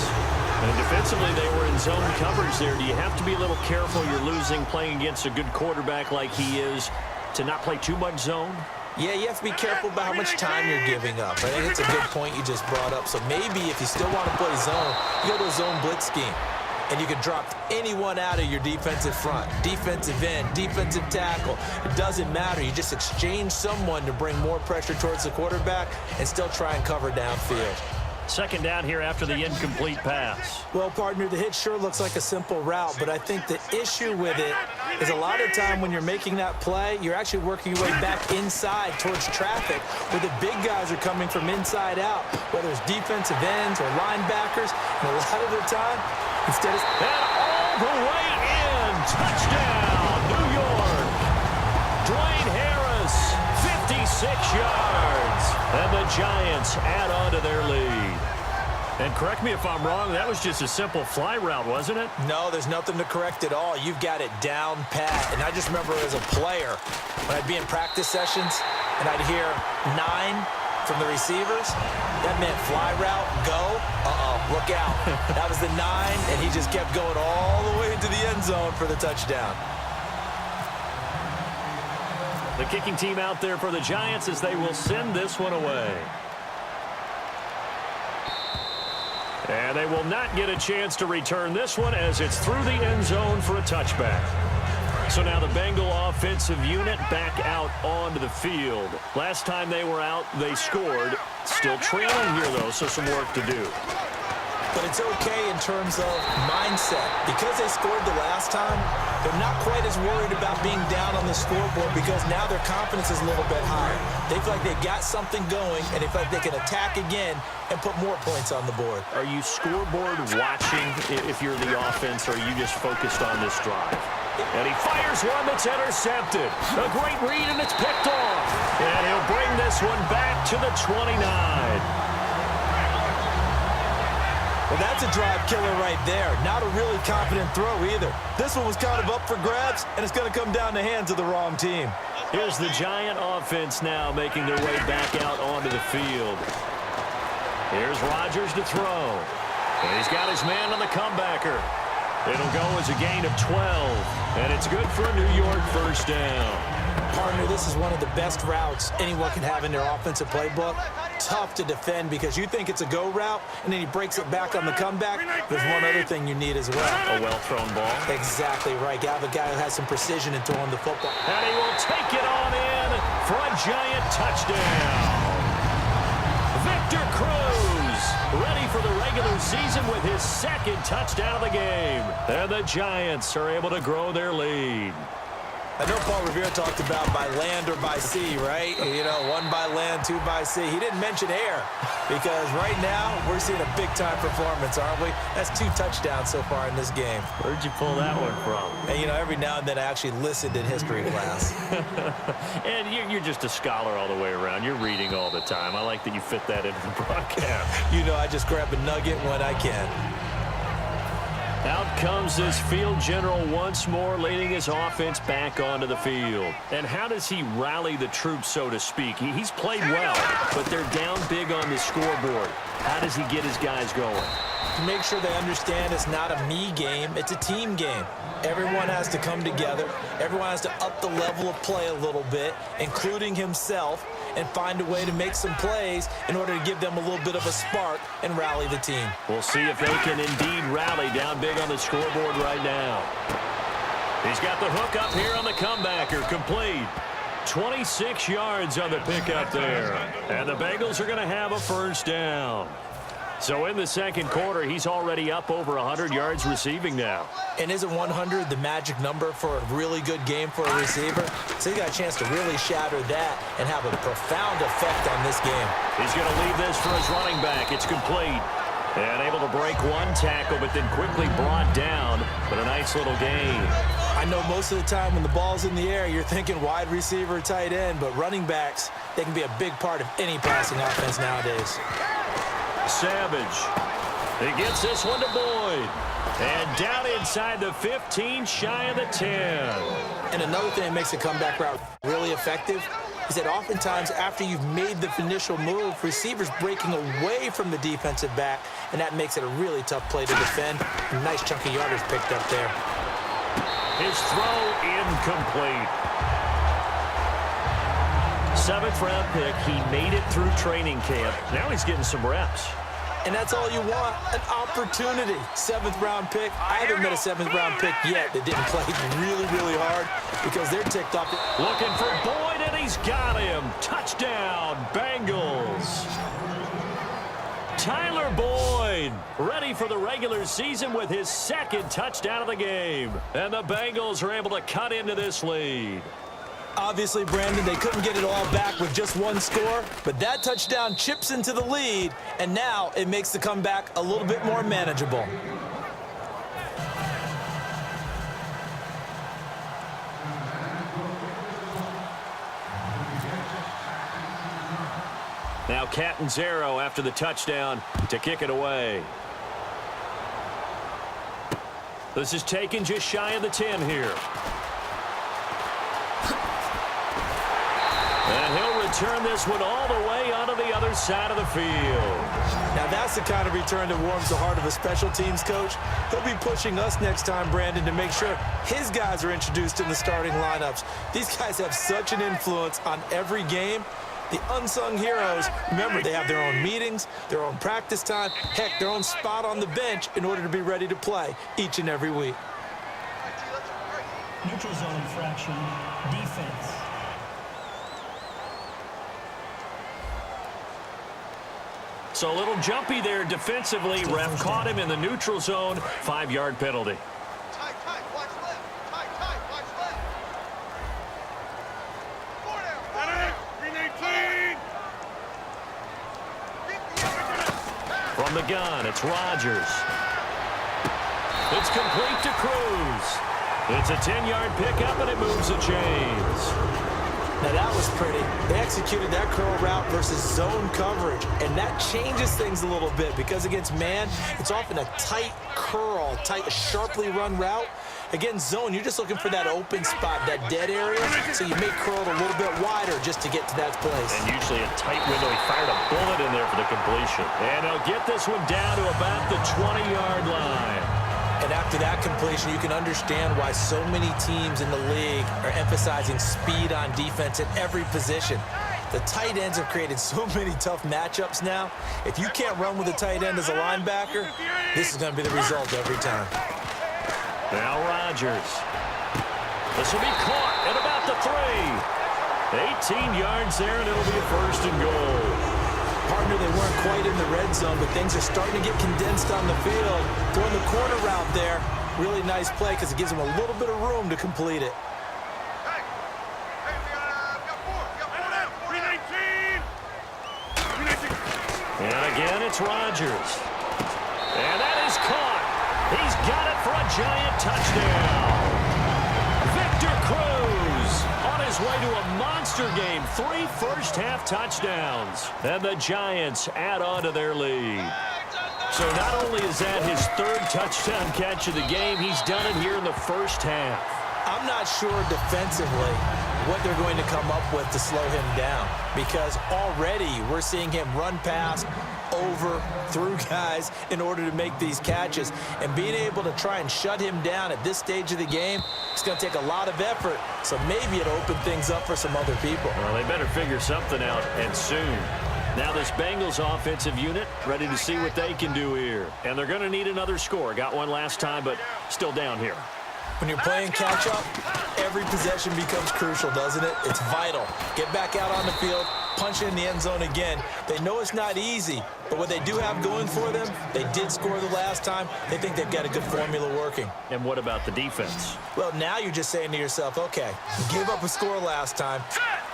And defensively, they were in zone coverage there. Do you have to be a little careful? You're losing playing against a good quarterback like he is to not play too much zone? Yeah, you have to be careful about how much time you're giving up. I think it's a good point you just brought up. So maybe if you still want to play zone, you go to a zone blitz scheme. And you can drop anyone out of your defensive front, defensive end, defensive tackle. It doesn't matter. You just exchange someone to bring more pressure towards the quarterback and still try and cover downfield. Second down here after the incomplete pass. Well, partner, the hit sure looks like a simple route, but I think the issue with it is a lot of time when you're making that play, you're actually working your way back inside towards traffic where the big guys are coming from inside out, whether it's defensive ends or linebackers. And a lot of the time, instead of... And all the way in. Touchdown, New York. Dwayne Harris, 56 yards. And the Giants add on to their lead. And correct me if I'm wrong, that was just a simple fly route, wasn't it? No, there's nothing to correct at all. You've got it down pat. And I just remember as a player, when I'd be in practice sessions and I'd hear 9 from the receivers, that meant fly route, go, look out. That was the 9, and he just kept going all the way into the end zone for the touchdown. The kicking team out there for the Giants as they will send this one away. And they will not get a chance to return this one as it's through the end zone for a touchback. So now the Bengal offensive unit back out onto the field. Last time they were out, they scored. Still trailing here, though, so some work to do. But it's okay in terms of mindset. Because they scored the last time, they're not quite as worried about being down on the scoreboard because now their confidence is a little bit higher. They feel like they've got something going, and they feel like they can attack again and put more points on the board. Are you scoreboard watching if you're the offense, or are you just focused on this drive? And he fires one that's intercepted. A great read, and it's picked off. And he'll bring this one back to the 29. Well, that's a drive killer right there. Not a really confident throw either. This one was kind of up for grabs, and it's going to come down the hands of the wrong team. Here's the Giant offense now making their way back out onto the field. Here's Rodgers to throw. And he's got his man on the comebacker. It'll go as a gain of 12, and it's good for a New York first down. Partner, this is one of the best routes anyone can have in their offensive playbook. Tough to defend because you think it's a go route, and then he breaks it back on the comeback. There's one other thing you need as well. A well-thrown ball. Exactly right. You have a guy who has some precision in throwing the football. And he will take it on in for a Giant touchdown. Victor Cruz, ready for the regular season with his second touchdown of the game. And the Giants are able to grow their lead. I know Paul Revere talked about by land or by sea, right? You know, 1 by land, 2 by sea. He didn't mention air because right now we're seeing a big-time performance, aren't we? That's 2 touchdowns so far in this game. Where'd you pull that one from? And, you know, every now and then I actually listened in history class. And you're just a scholar all the way around. You're reading all the time. I like that you fit that into the broadcast. You know, I just grab a nugget when I can. Out comes this field general once more, leading his offense back onto the field. And how does he rally the troops, so to speak? He's played well, but they're down big on the scoreboard. How does he get his guys going? To make sure they understand it's not a me game, it's a team game. Everyone has to come together. Everyone has to up the level of play a little bit, including himself, and find a way to make some plays in order to give them a little bit of a spark and rally the team. We'll see if they can indeed rally down big on the scoreboard right now. He's got the hook up here on the comebacker, complete. 26 yards on the pickup there. And the Bengals are going to have a first down. So in the second quarter, he's already up over 100 yards receiving now. And isn't 100 the magic number for a really good game for a receiver? So he got a chance to really shatter that and have a profound effect on this game. He's going to leave this for his running back. It's complete. And able to break one tackle, but then quickly brought down. But a nice little gain. I know most of the time when the ball's in the air, you're thinking wide receiver, tight end, but running backs, they can be a big part of any passing offense nowadays. Savage. He gets this one to Boyd. And down inside the 15, shy of the 10. And another thing that makes the comeback route really effective is that oftentimes after you've made the initial move, receivers breaking away from the defensive back, and that makes it a really tough play to defend. A nice chunk of yardage picked up there. His throw incomplete. 7th round pick. He made it through training camp. Now he's getting some reps. And that's all you want, an opportunity. 7th round pick. I haven't met a 7th round pick yet that didn't play really, really hard because they're ticked off. Looking for Boyd, and he's got him. Touchdown, Bengals. Tyler Boyd ready for the regular season with his 2nd touchdown of the game. And the Bengals are able to cut into this lead. Obviously, Brandon, they couldn't get it all back with just one score, but that touchdown chips into the lead, and now it makes the comeback a little bit more manageable. Now Catanzaro after the touchdown to kick it away. This is taken just shy of the 10 here. And he'll return this one all the way onto the other side of the field. Now that's the kind of return that warms the heart of a special teams coach. He'll be pushing us next time, Brandon, to make sure his guys are introduced in the starting lineups. These guys have such an influence on every game. The unsung heroes, remember, they have their own meetings, their own practice time, heck, their own spot on the bench in order to be ready to play each and every week. Neutral zone infraction, defense. So a little jumpy there defensively. Ref caught him in the neutral zone. 5-yard penalty. Tight, watch left. Tight, watch left. 4 down. 319. From the gun, it's Rodgers. It's complete to Cruz. It's a 10-yard pickup, and it moves the chains. Now that was pretty. They executed that curl route versus zone coverage, and that changes things a little bit because against man, it's often a tight curl, sharply run route. Against zone, you're just looking for that open spot, that dead area, so you may curl it a little bit wider just to get to that place. And usually a tight window. He fired a bullet in there for the completion. And he'll get this one down to about the 20-yard line. And after that completion, you can understand why so many teams in the league are emphasizing speed on defense at every position. The tight ends have created so many tough matchups now. If you can't run with a tight end as a linebacker, this is going to be the result every time. Now Rodgers. This will be caught at about the 3. 18 yards there, and it'll be a 1st and goal. Partner, they weren't quite in the red zone, but things are starting to get condensed on the field. Throwing the corner route there, really nice play because it gives them a little bit of room to complete it. Hey, we got 4. We got 4 down. 319. And again, it's Rodgers. And that is caught. He's got it for a giant touchdown. Victor Cruz on his way to a monster game. 3 first-half touchdowns. And the Giants add on to their lead. So not only is that his third touchdown catch of the game, he's done it here in the first half. I'm not sure defensively what they're going to come up with to slow him down, because already we're seeing him run past, over, through guys in order to make these catches. And being able to try and shut him down at this stage of the game, it's going to take a lot of effort. So maybe it'll open things up for some other people. Well, they better figure something out, and soon. Now this Bengals offensive unit ready to see what they can do here. And they're going to need another score. Got one last time, but still down here. When you're playing catch-up, every possession becomes crucial, doesn't it? It's vital. Get back out on the field, punch it in the end zone again. They know it's not easy, but what they do have going for them, they did score the last time. They think they've got a good formula working. And what about the defense? Well, now you're just saying to yourself, okay, we gave up a score last time.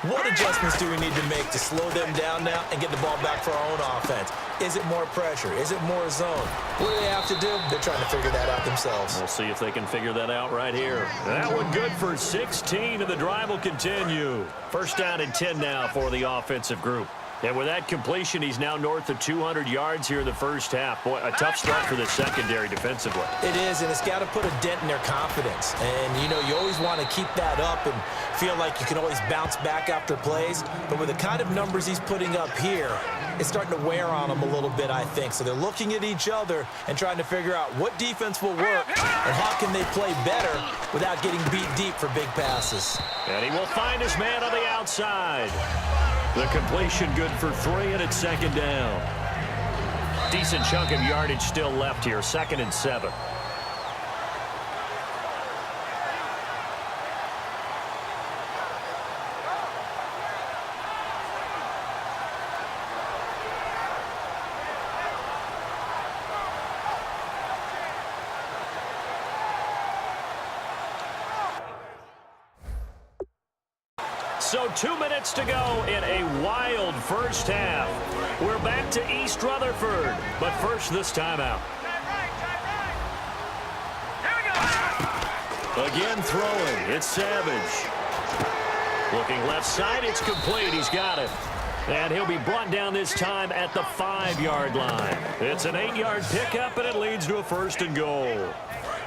What adjustments do we need to make to slow them down now and get the ball back for our own offense? Is it more pressure? Is it more zone? What do they have to do? They're trying to figure that out themselves. We'll see if they can figure that out right here. That one good for 16, and the drive will continue. First down and 10 now for the offensive group. And with that completion, he's now north of 200 yards here in the first half. Boy, a tough start for the secondary defensively. It is, and it's got to put a dent in their confidence. And, you know, you always want to keep that up and feel like you can always bounce back after plays. But with the kind of numbers he's putting up here, it's starting to wear on them a little bit, I think. So they're looking at each other and trying to figure out what defense will work and how can they play better without getting beat deep for big passes. And he will find his man on the outside. The completion good for 3, and it's second down. Decent chunk of yardage still left here, 2nd and 7. So 2 minutes to go in a wild first half. We're back to East Rutherford, but first this timeout. Again throwing, it's Savage. Looking left side, it's complete, he's got it. And he'll be brought down this time at the 5-yard line. It's an 8-yard pickup, and it leads to a 1st and goal.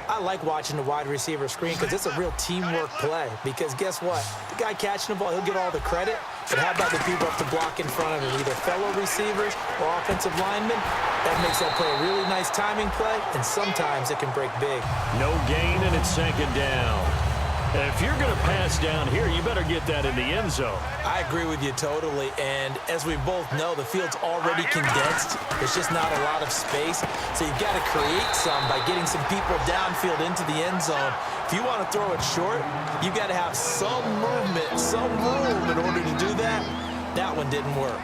I like watching the wide receiver screen because it's a real teamwork play. Because guess what? The guy catching the ball, he'll get all the credit. But how about the people up to block in front of him, either fellow receivers or offensive linemen? That makes that play a really nice timing play, and sometimes it can break big. No gain, and it's 2nd down. And if you're going to pass down here, you better get that in the end zone. I agree with you totally, and as we both know, the field's already condensed. There's just not a lot of space, so you've got to create some by getting some people downfield into the end zone. If you want to throw it short, you've got to have some movement, some room in order to do that. That one didn't work.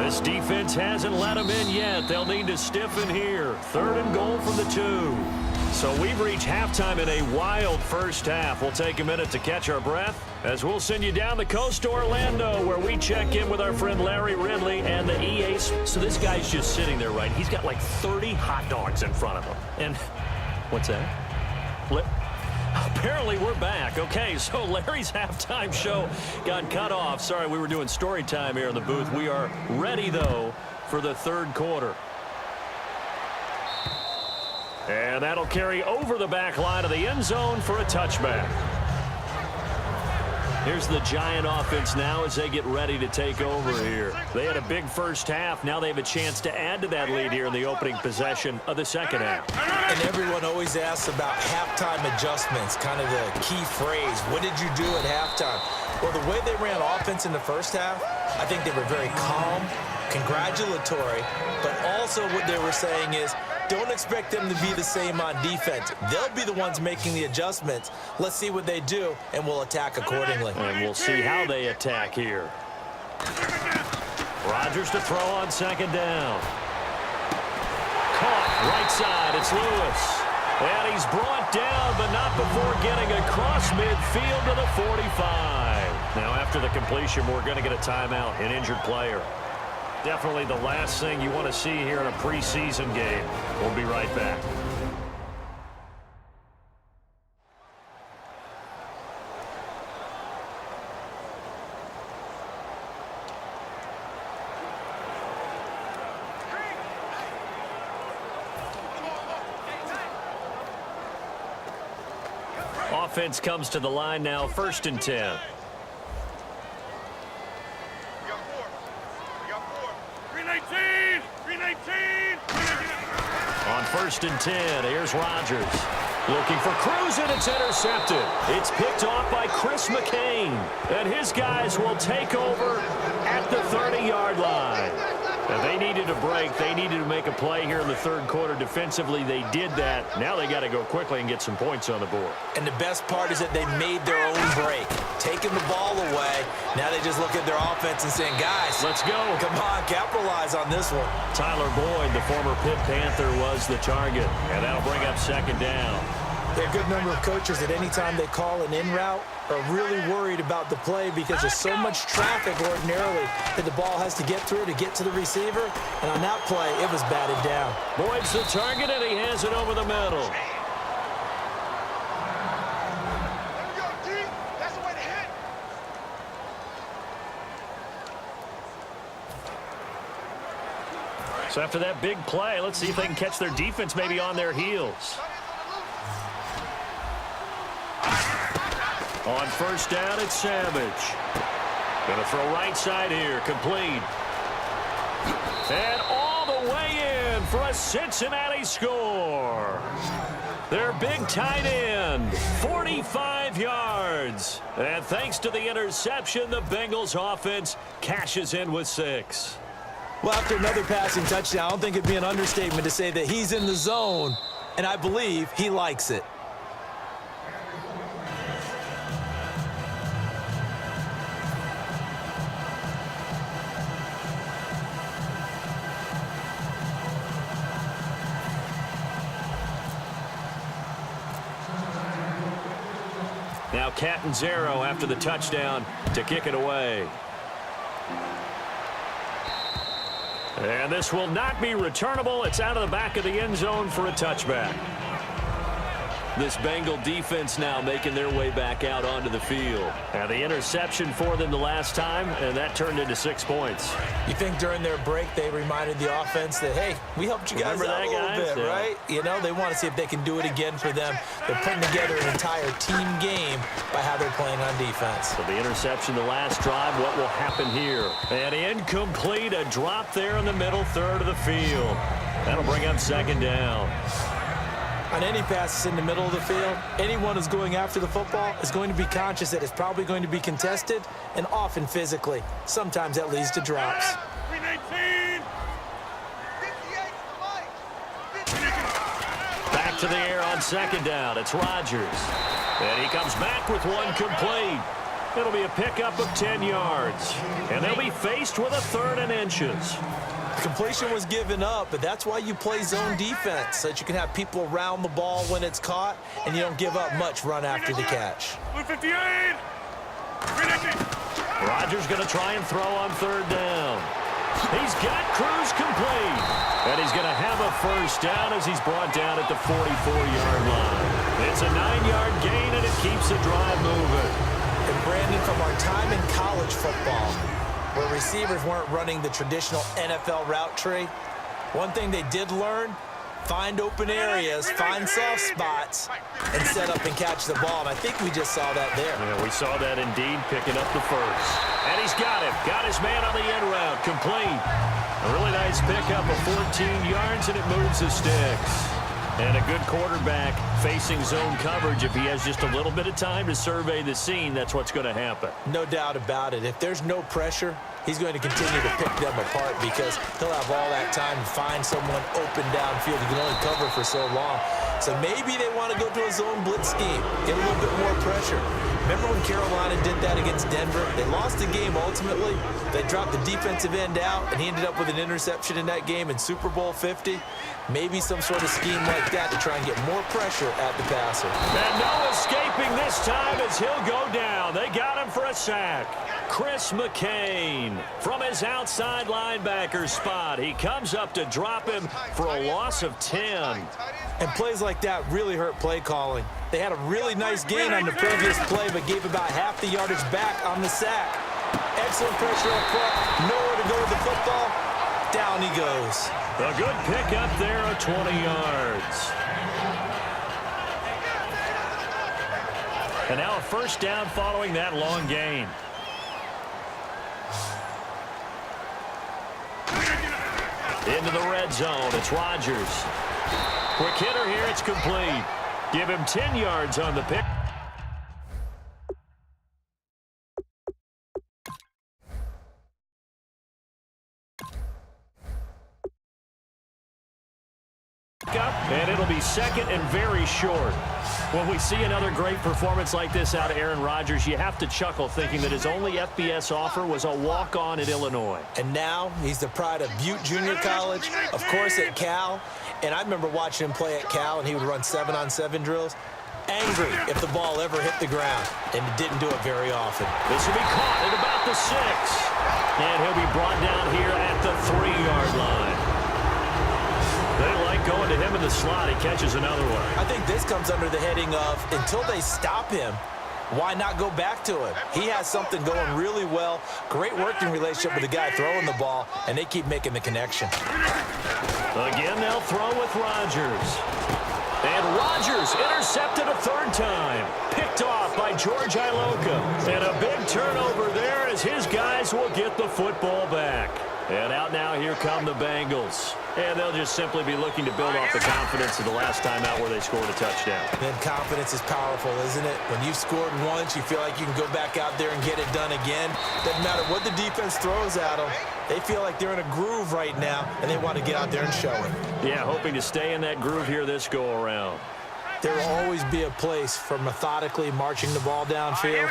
This defense hasn't let them in yet. They'll need to stiffen here. 3rd and goal from the 2. So we've reached halftime in a wild first half. We'll take a minute to catch our breath as we'll send you down the coast to Orlando, where we check in with our friend Larry Ridley and the EA. So this guy's just sitting there, right? He's got like 30 hot dogs in front of him. And what's that? Apparently we're back. Okay, so Larry's halftime show got cut off. Sorry, we were doing story time here in the booth. We are ready, though, for the 3rd quarter. And that'll carry over the back line of the end zone for a touchback. Here's the Giant offense now as they get ready to take over here. They had a big first half. Now they have a chance to add to that lead here in the opening possession of the second half. And everyone always asks about halftime adjustments, kind of the key phrase. What did you do at halftime? Well, the way they ran offense in the first half, I think they were very calm, congratulatory, but also what they were saying is, don't expect them to be the same on defense. They'll be the ones making the adjustments. Let's see what they do, and we'll attack accordingly. And we'll see how they attack here. Rodgers to throw on 2nd down. Caught right side. It's Lewis. And he's brought down, but not before getting across midfield to the 45. Now, after the completion, we're going to get a timeout, an injured player. Definitely the last thing you want to see here in a preseason game. We'll be right back. offense comes to the line now, 1st and 10. On 1st and 10, here's Rodgers. Looking for Cruz, and it's intercepted. It's picked off by Chris McCain. And his guys will take over at the 30-yard line. And they needed a break. They needed to make a play here in the 3rd quarter. Defensively, they did that. Now they got to go quickly and get some points on the board. And the best part is that they made their own break, taking the ball away. Now they just look at their offense and saying, guys, let's go. Come on, capitalize on this one. Tyler Boyd, the former Pitt Panther, was the target. And that'll bring up 2nd down. There are a good number of coaches that anytime they call an in route are really worried about the play because there's so much traffic ordinarily that the ball has to get through to get to the receiver. And on that play, it was batted down. Boyd's the target, and he has it over the middle. So after that big play, let's see if they can catch their defense maybe on their heels. On 1st down, it's Savage. Going to throw right side here, complete. And all the way in for a Cincinnati score. Their big tight end, 45 yards. And thanks to the interception, the Bengals offense cashes in with 6. Well, after another passing touchdown, I don't think it'd be an understatement to say that he's in the zone, and I believe he likes it. Now Catanzaro after the touchdown to kick it away. And this will not be returnable. It's out of the back of the end zone for a touchback. This Bengal defense now making their way back out onto the field. Now the interception for them the last time, and that turned into 6 points. You think during their break they reminded the offense that, hey, we helped you guys out a little bit, right? You know, they want to see if they can do it again for them. They're putting together an entire team game by how they're playing on defense. So the interception the last drive, what will happen here? And incomplete, a drop there in the middle third of the field. That'll bring up 2nd down. On any passes in the middle of the field, anyone who's going after the football is going to be conscious that it's probably going to be contested and often physically. Sometimes that leads to drops. Back to the air on 2nd down. It's Rodgers. And he comes back with one complete. It'll be a pickup of 10 yards. And they'll be faced with a 3rd and inches. Completion was given up, but that's why you play zone defense, so that you can have people around the ball when it's caught, and you don't give up much run after the catch. Rodgers going to try and throw on 3rd down. He's got Cruz complete. And he's going to have a 1st down as he's brought down at the 44-yard line. It's a 9-yard gain, and it keeps the drive moving. And Brandon, from our time in college football, where receivers weren't running the traditional NFL route tree, one thing they did learn, find open areas, find soft spots, and set up and catch the ball. And I think we just saw that there. Yeah, we saw that indeed, picking up the 1st. And he's got him. Got his man on the end route, complete. A really nice pickup of 14 yards, and it moves the sticks. And a good quarterback facing zone coverage. If he has just a little bit of time to survey the scene, that's what's going to happen. No doubt about it. If there's no pressure, he's going to continue to pick them apart because he'll have all that time to find someone open downfield. He can only cover for so long. So maybe they want to go to a zone blitz scheme, get a little bit more pressure. Remember when Carolina did that against Denver? They lost the game ultimately. They dropped the defensive end out, and he ended up with an interception in that game in Super Bowl 50. Maybe some sort of scheme like that to try and get more pressure at the passer. And no escaping this time as he'll go down. They got him for a sack. Chris McCain from his outside linebacker spot. He comes up to drop him for a loss of 10. And plays like that really hurt play calling. They had a really nice gain on the previous play, but gave about half the yardage back on the sack. Excellent pressure up front. Nowhere to go with the football. Down he goes. A good pickup there of 20 yards. And now a first down following that long gain. Into the red zone. It's Rodgers. Quick hitter here. It's complete. Give him 10 yards on the pick. And it'll be second and very short. When we see another great performance like this out of Aaron Rodgers, you have to chuckle thinking that his only FBS offer was a walk-on at Illinois. And now he's the pride of Butte Junior College, of course at Cal. And I remember watching him play at Cal, and he would run 7-on-7 drills. Angry if the ball ever hit the ground, and it didn't do it very often. This will be caught at about the 6. And he'll be brought down here at the 3-yard line. They like going to him in the slot. He catches another one. I think this comes under the heading of, until they stop him, why not go back to him? He has something going really well. Great working relationship with the guy throwing the ball, and they keep making the connection. Again, they'll throw with Rodgers. And Rodgers intercepted a third time. Picked off by George Iloka. And a big turnover there as his guys will get the football back. And out now, here come the Bengals. And they'll just simply be looking to build off the confidence of the last time out where they scored a touchdown. Then confidence is powerful, isn't it? When you've scored once, you feel like you can go back out there and get it done again. Doesn't matter what the defense throws at them. They feel like they're in a groove right now, and they want to get out there and show it. Yeah, hoping to stay in that groove here this go-around. There will always be a place for methodically marching the ball downfield,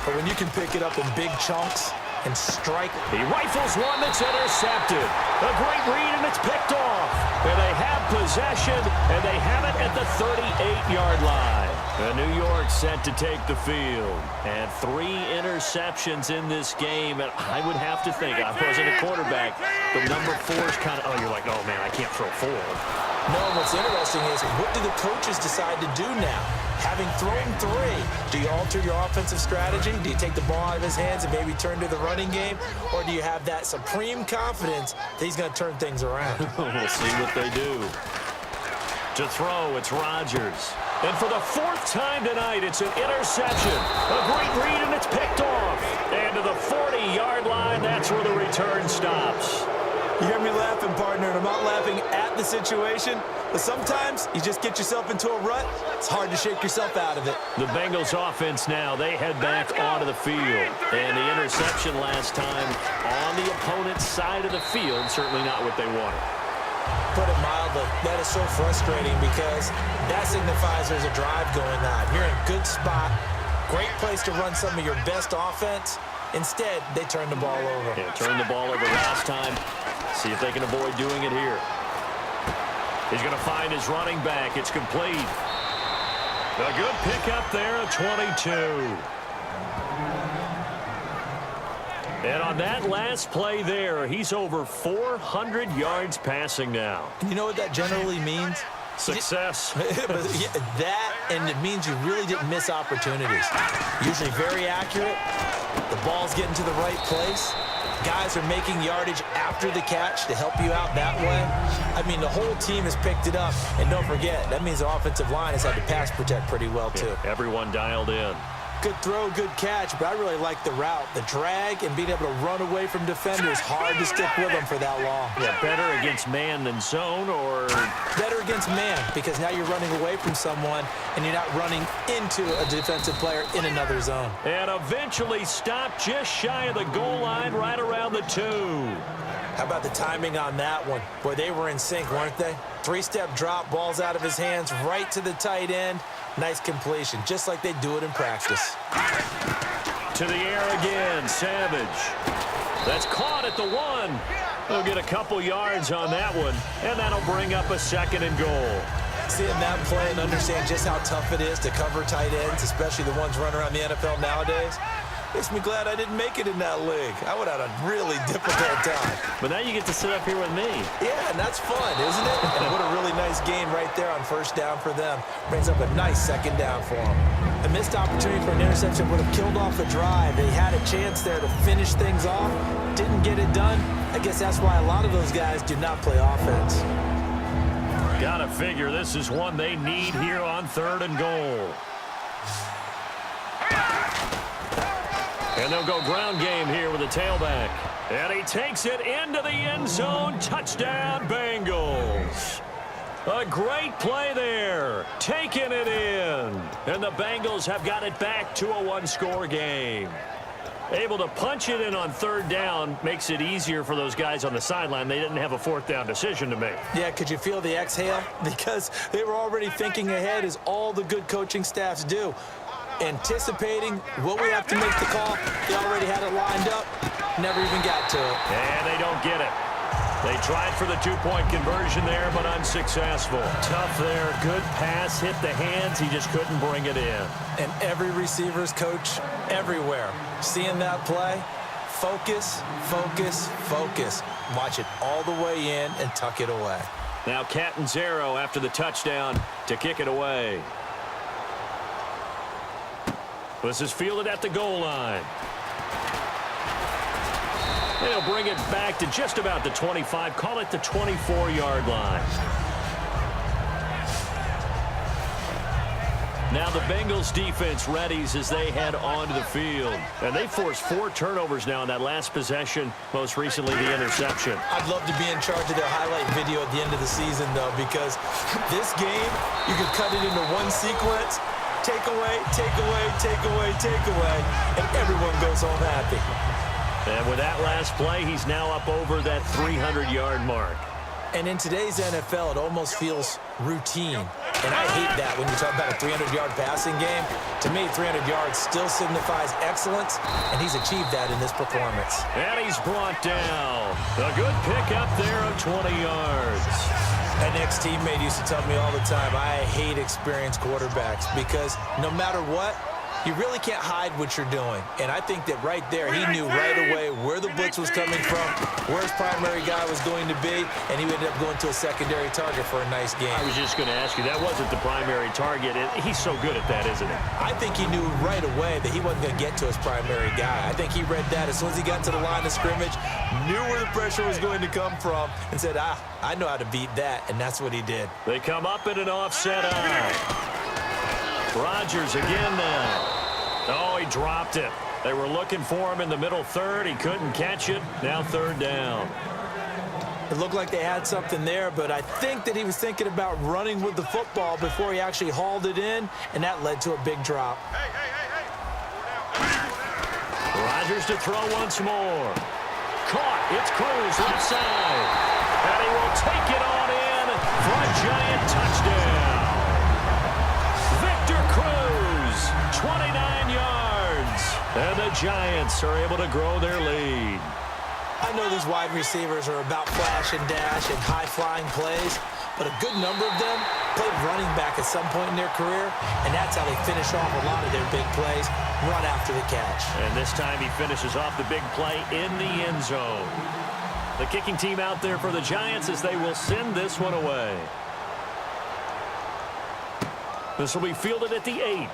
but when you can pick it up in big chunks and strike. He rifles one that's intercepted. A great read, and it's picked off. And they have possession, and they have it at the 38-yard line. And New York set to take the field. And 3 interceptions in this game. And I would have to think, I wasn't a quarterback, but number 4 is kind of, you're like, oh, man, I can't throw 4. No, what's interesting is, what do the coaches decide to do now? Having thrown 3, do you alter your offensive strategy? Do you take the ball out of his hands and maybe turn to the running game? Or do you have that supreme confidence that he's going to turn things around? We'll see what they do. To throw, it's Rodgers. And for the 4th time tonight, it's an interception. A great read, and it's picked off. And to the 40-yard line, that's where the return stops. You hear me laughing, partner, and I'm not laughing at the situation, but sometimes you just get yourself into a rut. It's hard to shake yourself out of it. The Bengals offense now, they head back onto the field. And the interception last time on the opponent's side of the field, certainly not what they wanted. Put it mildly, that is so frustrating because that signifies there's a drive going on. You're in a good spot, great place to run some of your best offense. Instead, they turn the ball over. Yeah, turned the ball over last time. See if they can avoid doing it here. He's going to find his running back. It's complete. A good pickup there at 22. And on that last play there, he's over 400 yards passing now. You know what that generally means? Success. That, and it means you really didn't miss opportunities. Usually very accurate. The ball's getting to the right place. Guys are making yardage after the catch to help you out that way. I mean, the whole team has picked it up. And don't forget, that means the offensive line has had to pass protect pretty well, too. Yeah, everyone dialed in. Good throw, good catch, but I really like the route. The drag and being able to run away from defenders, hard to stick with them for that long. Yeah, better against man than zone, or? Better against man, because now you're running away from someone and you're not running into a defensive player in another zone. And eventually stopped just shy of the goal line, right around the 2. How about the timing on that one? Boy, they were in sync, weren't they? 3-step drop, balls out of his hands, right to the tight end. Nice completion, just like they do it in practice. To the air again, Savage. That's caught at the 1. They'll get a couple yards on that one, and that'll bring up a 2nd and goal. Seeing that play and understand just how tough it is to cover tight ends, especially the ones running around the NFL nowadays, makes me glad I didn't make it in that league. I would have had a really difficult time. But now you get to sit up here with me. Yeah, and that's fun, isn't it? And what a really nice gain right there on first down for them. Brings up a nice 2nd down for them. A missed opportunity for an interception would have killed off the drive. They had a chance there to finish things off. Didn't get it done. I guess that's why a lot of those guys do not play offense. Gotta figure this is one they need here on 3rd and goal. And they'll go ground game here with a tailback. And he takes it into the end zone. Touchdown, Bengals. A great play there. Taking it in. And the Bengals have got it back to a one-score game. Able to punch it in on third down makes it easier for those guys on the sideline. They didn't have a fourth down decision to make. Yeah, could you feel the exhale? Because they were already thinking ahead, as all the good coaching staffs do. Anticipating what we have to make the call. They already had it lined up. Never even got to it. And they don't get it. They tried for the two-point conversion there, but unsuccessful. Tough there. Good pass. Hit the hands. He just couldn't bring it in. And every receiver's coach everywhere, seeing that play, focus, focus, focus. Watch it all the way in and tuck it away. Now Catanzaro after the touchdown to kick it away. This is fielded at the goal line. They'll bring it back to just about the 25. Call it the 24-yard line. Now the Bengals defense readies as they head onto the field. And they forced 4 turnovers now in that last possession, most recently the interception. I'd love to be in charge of their highlight video at the end of the season, though, because this game, you could cut it into one sequence, take away, take away, take away, take away, and everyone goes home happy. And with that last play, he's now up over that 300-yard mark. And in today's NFL, it almost feels routine. And I hate that when you talk about a 300-yard passing game. To me, 300 yards still signifies excellence, and he's achieved that in this performance. And he's brought down. A good pick up there of 20 yards. An ex-teammate used to tell me all the time, I hate experienced quarterbacks because no matter what, you really can't hide what you're doing. And I think that right there, he knew right away where the blitz was coming from, where his primary guy was going to be, and he ended up going to a secondary target for a nice game. I was just going to ask you, that wasn't the primary target. He's so good at that, isn't he? I think he knew right away that he wasn't going to get to his primary guy. I think he read that as soon as he got to the line of scrimmage, knew where the pressure was going to come from, and said, I know how to beat that, and that's what he did. They come up in an offset eye. Rodgers again now. Oh, he dropped it. They were looking for him in the middle third. He couldn't catch it. Now third down. It looked like they had something there, but I think that he was thinking about running with the football before he actually hauled it in, and that led to a big drop. Rodgers to throw once more. Caught. It's Cruz left side. And he will take it on in for a giant touchdown. Victor Cruz, 29 yards. And the Giants are able to grow their lead. I know these wide receivers are about flash and dash and high-flying plays, but a good number of them played running back at some point in their career, and that's how they finish off a lot of their big plays, run after the catch. And this time he finishes off the big play in the end zone. The kicking team out there for the Giants as they will send this one away. This will be fielded at the 8.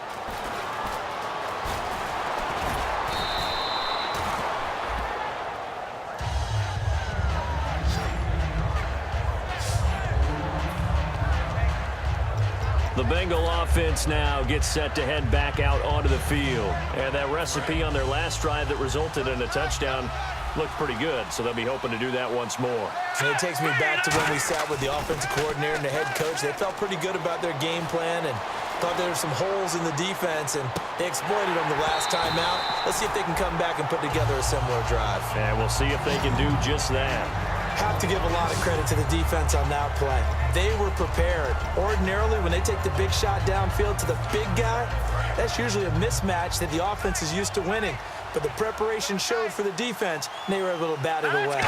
The Bengal offense now gets set to head back out onto the field. And that recipe on their last drive that resulted in a touchdown looked pretty good, so they'll be hoping to do that once more. And it takes me back to when we sat with the offensive coordinator and the head coach. They felt pretty good about their game plan and thought there were some holes in the defense, and they exploited them the last time out. Let's see if they can come back and put together a similar drive. And we'll see if they can do just that. Have to give a lot of credit to the defense on that play. They were prepared. Ordinarily, when they take the big shot downfield to the big guy, that's usually a mismatch that the offense is used to winning. But the preparation showed for the defense, and they were able to bat it away.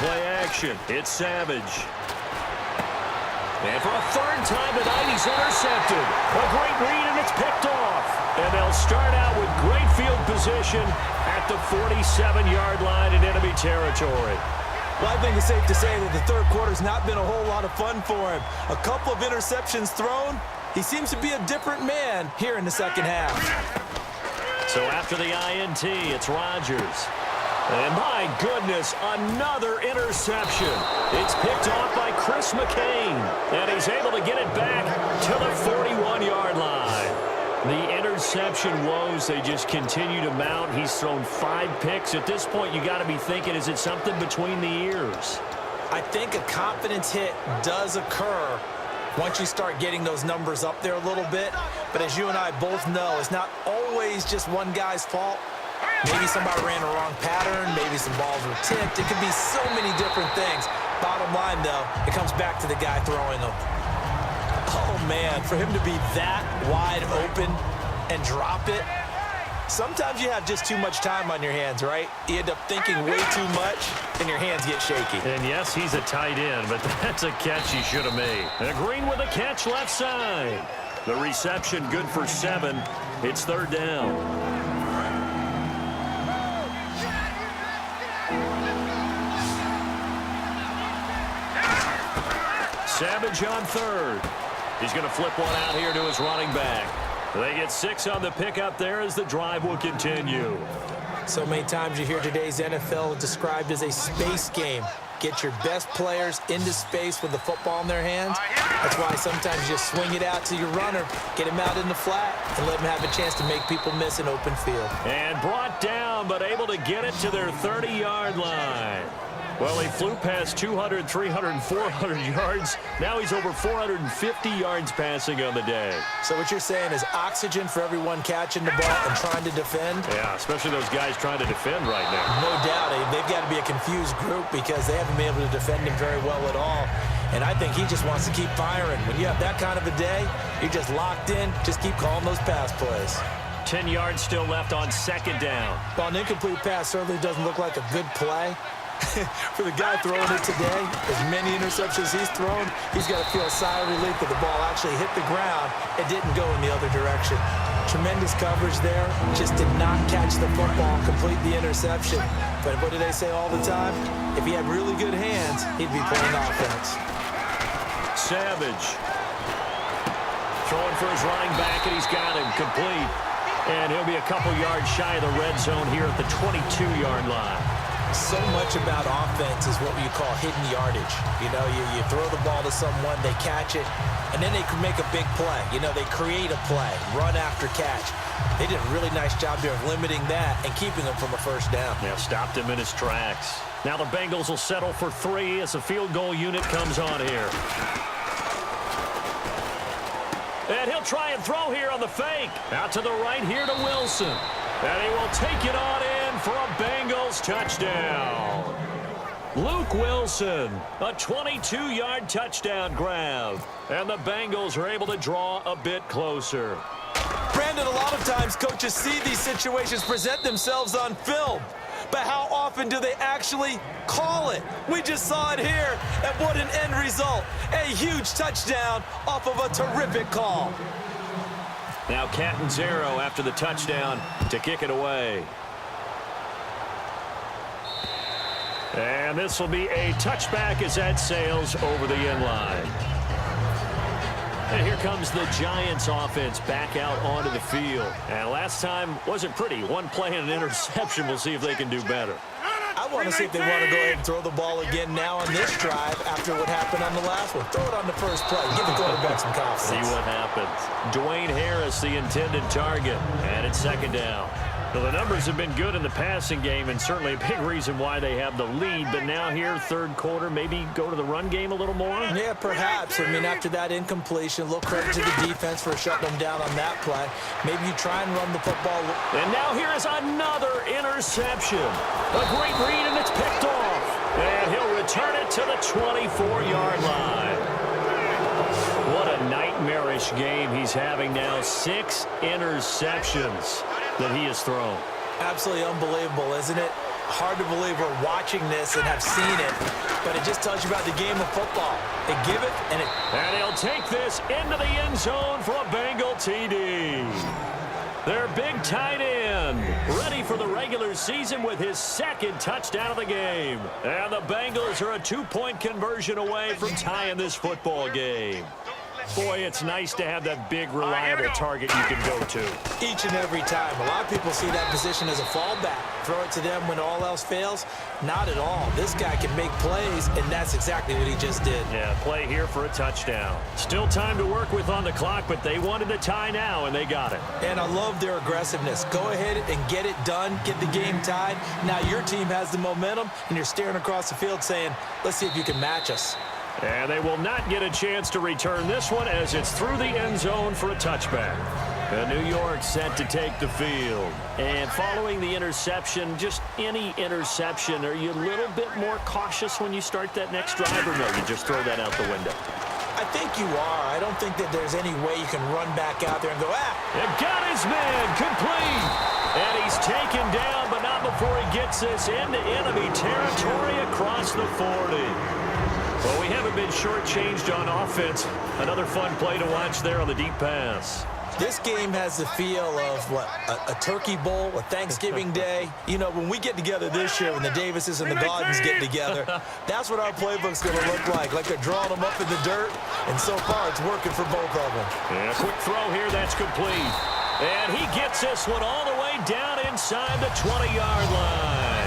Play action. It's Savage. And for a third time tonight, he's intercepted. A great read, and it's picked off. And they'll start out with great field position at the 47-yard line in enemy territory. Well, I think it's safe to say that the third quarter's not been a whole lot of fun for him. A couple of interceptions thrown. He seems to be a different man here in the second half. So after the INT, it's Rodgers. And my goodness, another interception. It's picked off by Chris McCain. And he's able to get it back to the 41-yard line. The interception woes, they just continue to mount. He's thrown 5 picks. At this point, you got to be thinking, is it something between the ears? I think a confidence hit does occur once you start getting those numbers up there a little bit. But as you and I both know, it's not always just one guy's fault. Maybe somebody ran a wrong pattern. Maybe some balls were tipped. It could be so many different things. Bottom line, though, it comes back to the guy throwing them. Oh, man, for him to be that wide open and drop it, sometimes you have just too much time on your hands, right? You end up thinking way too much, and your hands get shaky. And, yes, he's a tight end, but that's a catch he should have made. And Green with a catch left side. The reception good for 7. It's 3rd down. Savage on 3rd. He's going to flip one out here to his running back. They get 6 on the pickup there as the drive will continue. So many times you hear today's NFL described as a space game. Get your best players into space with the football in their hands. That's why sometimes you just swing it out to your runner, get him out in the flat, and let him have a chance to make people miss an open field. And brought down, but able to get it to their 30-yard line. Well, he flew past 200, 300, and 400 yards. Now he's over 450 yards passing on the day. So what you're saying is oxygen for everyone catching the ball and trying to defend? Yeah, especially those guys trying to defend right now. No doubt. They've got to be a confused group because they haven't been able to defend him very well at all. And I think he just wants to keep firing. When you have that kind of a day, you're just locked in. Just keep calling those pass plays. 10 yards still left on 2nd down. Well, an incomplete pass certainly doesn't look like a good play. For the guy throwing it today, as many interceptions he's thrown, he's got to feel a sigh of relief that the ball actually hit the ground and didn't go in the other direction. Tremendous coverage there. Just did not catch the football, complete the interception. But what do they say all the time? If he had really good hands, he'd be playing offense. Savage throwing for his running back, and he's got him complete. And he'll be a couple yards shy of the red zone here at the 22-yard line. So much about offense is what you call hidden yardage. You know, you throw the ball to someone, they catch it, and then they can make a big play. You know, they create a play, run after catch. They did a really nice job there of limiting that and keeping him from a 1st down. Yeah, stopped him in his tracks. Now the Bengals will settle for 3 as the field goal unit comes on here. And he'll try and throw here on the fake. Out to the right here to Wilson. And he will take it on in for a Bengals touchdown. Luke Wilson, a 22-yard touchdown grab. And the Bengals are able to draw a bit closer. Brandon, a lot of times coaches see these situations present themselves on film. But how often do they actually call it? We just saw it here, and what an end result. A huge touchdown off of a terrific call. Now Catanzaro after the touchdown to kick it away. And this will be a touchback as that sails over the end line. And here comes the Giants offense back out onto the field. And last time wasn't pretty. One play and an interception. We'll see if they can do better. I want to see if they want to go ahead and throw the ball again now on this drive after what happened on the last one. Throw it on the first play. Give the quarterback some confidence. See what happens. Dwayne Harris, the intended target. And it's 2nd down. Well, the numbers have been good in the passing game, and certainly a big reason why they have the lead. But now here, 3rd quarter, maybe go to the run game a little more? Yeah, perhaps. I mean, after that incompletion, a little credit to the defense for shutting them down on that play. Maybe you try and run the football. And now here is another interception. A great read, and it's picked off. And he'll return it to the 24-yard line. What a nightmarish game he's having now. 6 interceptions that he has thrown. Absolutely unbelievable, isn't it? Hard to believe we're watching this and have seen it, but it just tells you about the game of football. They give it, and it... And he'll take this into the end zone for a Bengal TD. Their big tight end, ready for the regular season with his 2nd touchdown of the game. And the Bengals are a 2-point conversion away from tying this football game. Boy, it's nice to have that big, reliable target you can go to. Each and every time. A lot of people see that position as a fallback. Throw it to them when all else fails. Not at all. This guy can make plays, and that's exactly what he just did. Yeah, play here for a touchdown. Still time to work with on the clock, but they wanted a tie now, and they got it. And I love their aggressiveness. Go ahead and get it done. Get the game tied. Now your team has the momentum, and you're staring across the field saying, let's see if you can match us. And they will not get a chance to return this one as it's through the end zone for a touchback. And New York set to take the field. And following the interception, just any interception, are you a little bit more cautious when you start that next drive, or no, you just throw that out the window? I think you are. I don't think that there's any way you can run back out there and go, It got his man, complete. And he's taken down, but not before he gets this into enemy territory across the 40. Well, we haven't been shortchanged on offense. Another fun play to watch there on the deep pass. This game has the feel of, what, a turkey bowl, a Thanksgiving day. You know, when we get together this year, when the Davises and the Gaudens get together, that's what our playbook's going to look like they're drawing them up in the dirt, and so far it's working for both of them. Yeah, quick throw here, that's complete. And he gets this one all the way down inside the 20-yard line.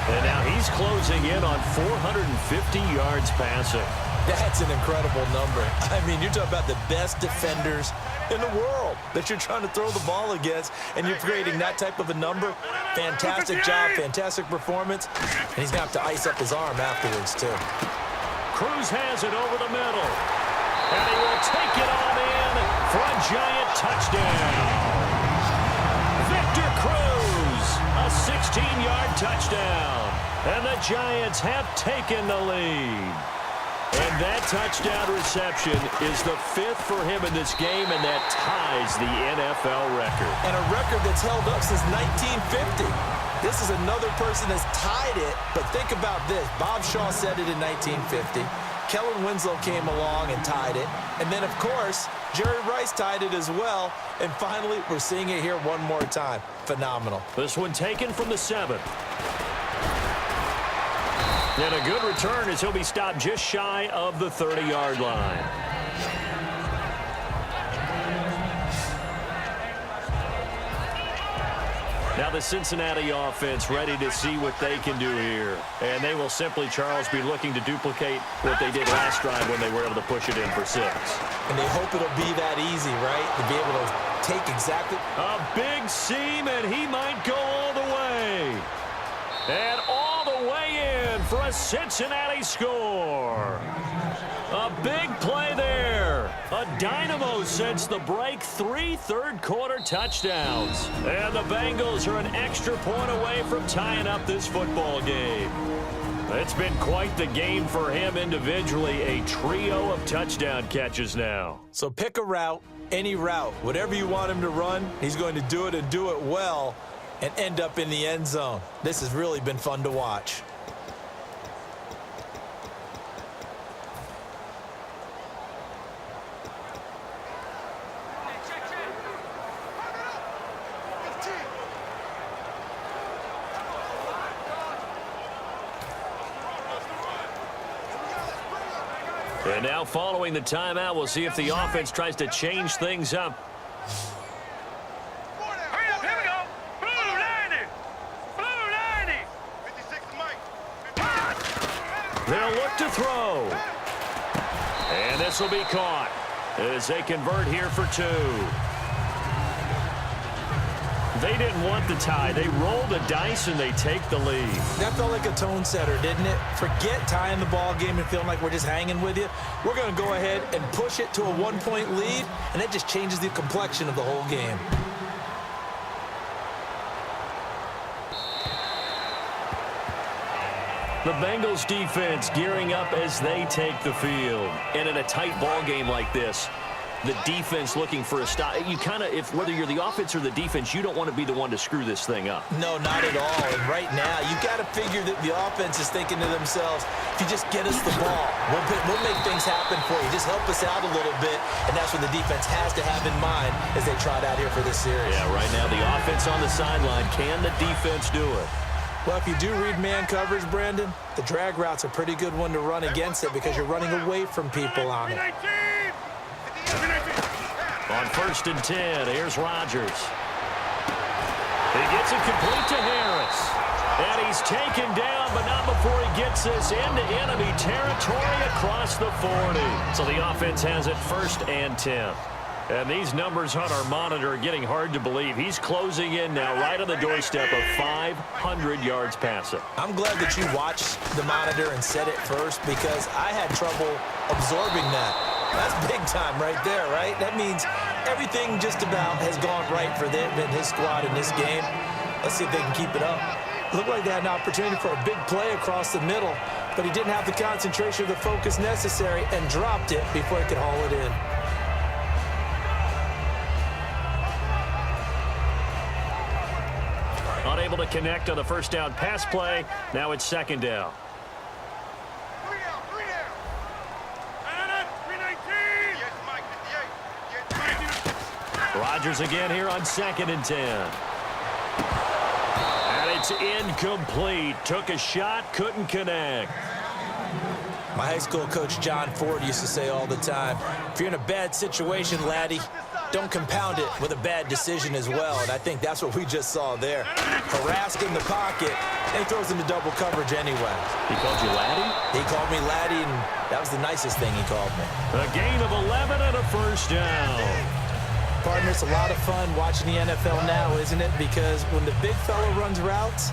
And now he's closing in on 450 yards passing. That's an incredible number. I mean, you're talking about the best defenders in the world that you're trying to throw the ball against, and you're creating that type of a number. Fantastic job, fantastic performance, and he's going to have to ice up his arm afterwards, too. Cruz has it over the middle, and he will take it on in for a giant touchdown. Victor Cruz, a 16-yard touchdown, and the Giants have taken the lead. And that touchdown reception is the 5th for him in this game, and that ties the NFL record. And a record that's held up since 1950. This is another person that's tied it, but think about this. Bob Shaw said it in 1950. Kellen Winslow came along and tied it. And then, of course, Jerry Rice tied it as well. And finally, we're seeing it here one more time. Phenomenal. This one taken from the 7. And a good return as he'll be stopped just shy of the 30-yard line. Now the Cincinnati offense ready to see what they can do here. And they will simply, Charles, be looking to duplicate what they did last drive when they were able to push it in for 6. And they hope it'll be that easy, right? To be able to take exactly. A big seam, and he might go all the way. And all the way in for a Cincinnati score. A big play there. A dynamo since the break. 3 third-quarter touchdowns. And the Bengals are an extra point away from tying up this football game. It's been quite the game for him individually. A trio of touchdown catches now. So pick a route, any route. Whatever you want him to run, he's going to do it and do it well and end up in the end zone. This has really been fun to watch. And now following the timeout, we'll see if the offense tries to change things up. Hurry up, here we go. Blue 90. Blue 90. 56 Mike. They'll look to throw. And this will be caught as they convert here for 2. They didn't want the tie. They roll the dice and they take the lead. That felt like a tone setter, didn't it? Forget tying the ball game and feeling like we're just hanging with you. We're going to go ahead and push it to a 1-point lead, and that just changes the complexion of the whole game. The Bengals defense gearing up as they take the field. And in a tight ball game like this, the defense looking for a stop. You kind of, whether you're the offense or the defense, you don't want to be the one to screw this thing up. No, not at all. And right now, you got to figure that the offense is thinking to themselves, if you just get us the ball, we'll make things happen for you. Just help us out a little bit. And that's what the defense has to have in mind as they trot out here for this series. Yeah, right now the offense on the sideline. Can the defense do it? Well, if you do read man coverage, Brandon, the drag route's a pretty good one to run against it because you're running away from people on it. On 1st and 10, here's Rodgers. He gets it complete to Harris. And he's taken down, but not before he gets this into enemy territory across the 40. So the offense has it 1st and 10. And these numbers on our monitor are getting hard to believe. He's closing in now right on the doorstep of 500 yards passing. I'm glad that you watched the monitor and said it first because I had trouble absorbing that. That's big time right there, right? That means everything just about has gone right for them and his squad in this game. Let's see if they can keep it up. Looked like they had an opportunity for a big play across the middle, but he didn't have the concentration or the focus necessary and dropped it before he could haul it in. Unable to connect on the 1st down pass play. Now it's 2nd down. Rodgers again here on 2nd and 10. And it's incomplete. Took a shot, couldn't connect. My high school coach John Ford used to say all the time, if you're in a bad situation, laddie, don't compound it with a bad decision as well. And I think that's what we just saw there. Harassed in the pocket, and he throws into double coverage anyway. He called you laddie? He called me laddie, and that was the nicest thing he called me. A gain of 11 and a 1st down. Partner, it's a lot of fun watching the NFL now, isn't it? Because when the big fella runs routes,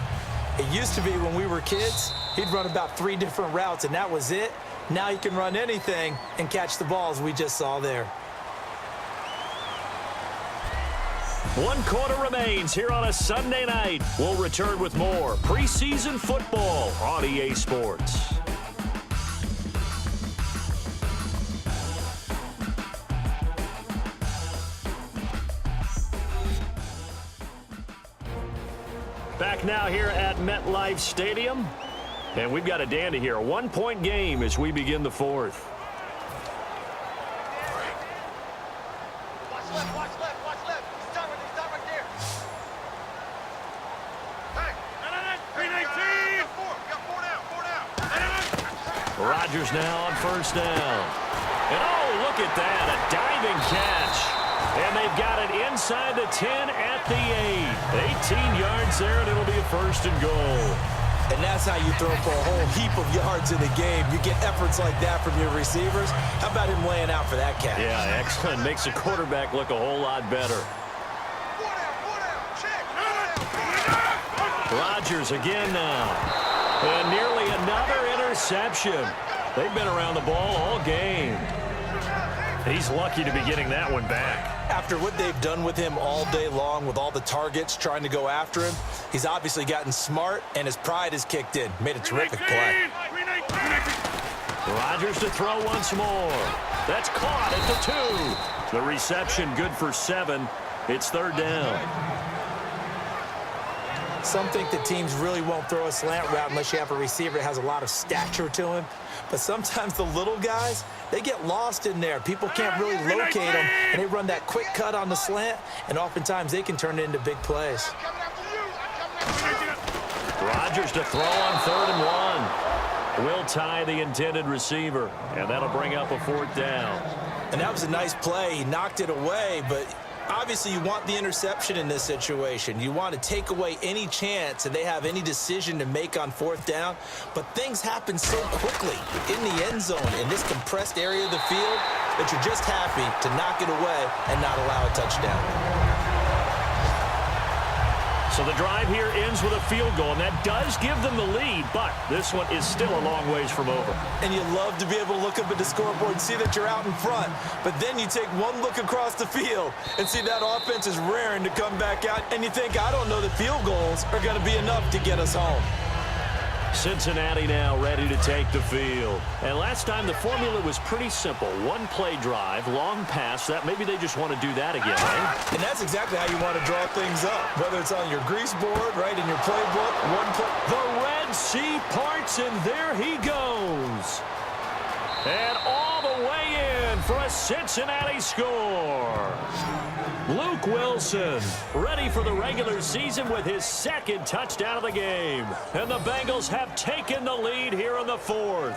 it used to be when we were kids, he'd run about 3 different routes, and that was it. Now he can run anything and catch the balls we just saw there. 1 quarter remains here on a Sunday night. We'll return with more preseason football on EA Sports. Back now here at MetLife Stadium. And we've got a dandy here. A 1-point game as we begin the 4th. Watch left. Stop right there. Hey, 319. Got 4 down. Rodgers now on 1st down. And oh, look at that, a diving catch. And they've got it inside the 10 at the 8. 18 yards there, and it'll be a 1st and goal. And that's how you throw for a whole heap of yards in a game. You get efforts like that from your receivers. How about him laying out for that catch? Yeah, excellent. Makes the quarterback look a whole lot better. Rodgers again now. And nearly another interception. They've been around the ball all game. He's lucky to be getting that one back. After what they've done with him all day long with all the targets trying to go after him, he's obviously gotten smart and his pride has kicked in. Made a terrific play. Rodgers to throw once more. That's caught at the 2. The reception good for 7. It's 3rd down. Some think that teams really won't throw a slant route unless you have a receiver that has a lot of stature to him. But sometimes the little guys, they get lost in there. People can't really locate them, and they run that quick cut on the slant, and oftentimes they can turn it into big plays. Rodgers to throw on 3rd and 1. Will tie the intended receiver, and that'll bring up a 4th down. And that was a nice play. He knocked it away, but obviously you want the interception in this situation. You want to take away any chance that they have any decision to make on 4th down. But things happen so quickly in the end zone in this compressed area of the field that you're just happy to knock it away and not allow a touchdown. So the drive here ends with a field goal, and that does give them the lead, but this one is still a long ways from over. And you love to be able to look up at the scoreboard and see that you're out in front, but then you take one look across the field and see that offense is raring to come back out, and you think, I don't know that field goals are going to be enough to get us home. Cincinnati now ready to take the field. And last time the formula was pretty simple. 1 play drive, long pass. That maybe they just want to do that again, right? And that's exactly how you want to draw things up. Whether it's on your grease board, right, in your playbook, 1 play. The Red Sea parts, and there he goes. And all the way in for a Cincinnati score. Luke Wilson ready for the regular season with his second touchdown of the game. And the Bengals have taken the lead here in the fourth.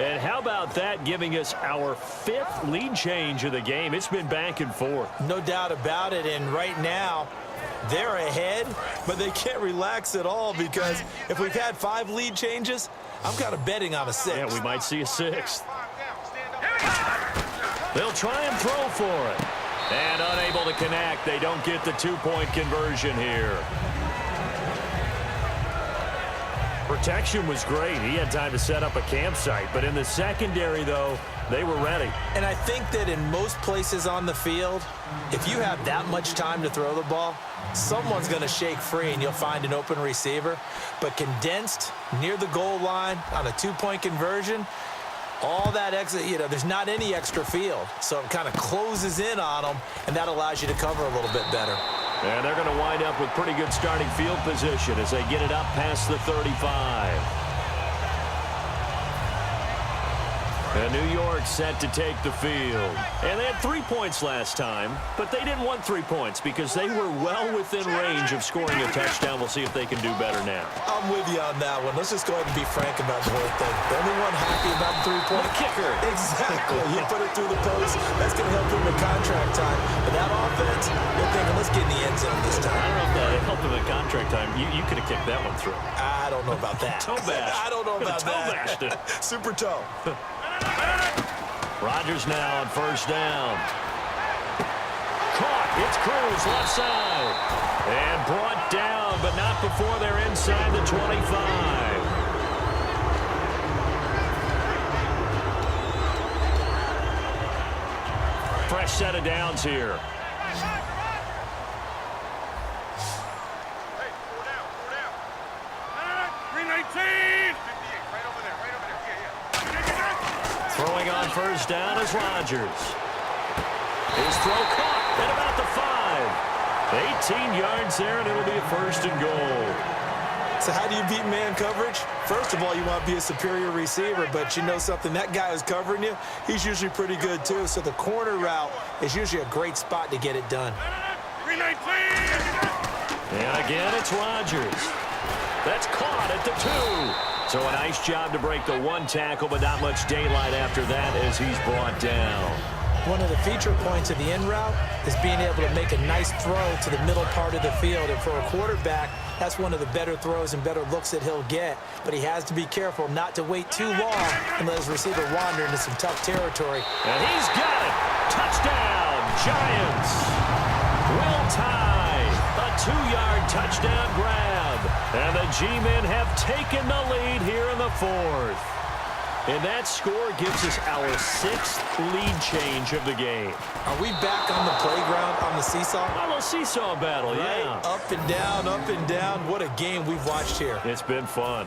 And how about that, giving us our fifth lead change of the game? It's been back and forth. No doubt about it, and right now, they're ahead, but they can't relax at all because if we've had 5 lead changes, I'm kind of betting on a 6th. Yeah, we might see a 6th. They'll try and throw for it. And unable to connect. They don't get the 2-point conversion here. Protection was great. He had time to set up a campsite. But in the secondary, though, they were ready. And I think that in most places on the field, if you have that much time to throw the ball, someone's going to shake free and you'll find an open receiver. But condensed near the goal line on a 2-point conversion, all that exit, there's not any extra field. So it kind of closes in on them, and that allows you to cover a little bit better. And they're going to wind up with pretty good starting field position as they get it up past the 35. And New York set to take the field. And they had 3 points last time, but they didn't want 3 points because they were well within range of scoring a touchdown. We'll see if they can do better now. I'm with you on that one. Let's just go ahead and be frank about the whole thing. The only one happy about the 3-point kicker. Exactly. You put it through the post. That's going to help him in contract time. But that offense, they're thinking, let's get in the end zone this time. I don't know if that helped him in contract time. You could have kicked that one through. I don't know about that. Toe bash. I don't know about toe that. bashed it. Super toe. Rodgers now on first down. Caught. It's Cruz left side. And brought down, but not before they're inside the 25. Fresh set of downs here. Hey, 4 down, 4 down. 319. 58, right over there, yeah. Throwing on first down is Rodgers. His throw caught at about the 5. 18 yards there, and it'll be a first and goal. So how do you beat man coverage? First of all, you want to be a superior receiver, but you know something, that guy who's covering you, he's usually pretty good too. So the corner route is usually a great spot to get it done. 319. And again, it's Rodgers. That's caught at the 2. So a nice job to break the 1 tackle, but not much daylight after that as he's brought down. One of the feature points of the in route is being able to make a nice throw to the middle part of the field. And for a quarterback, that's one of the better throws and better looks that he'll get. But he has to be careful not to wait too long and let his receiver wander into some tough territory. And he's got it. Touchdown, Giants. Well tied. A 2-yard touchdown grab. And the G-men have taken the lead here in the 4th. And that score gives us our 6th lead change of the game. Are we back on the playground on the seesaw? A little seesaw battle, Right? yeah. Up and down, up and down. What a game we've watched here. It's been fun.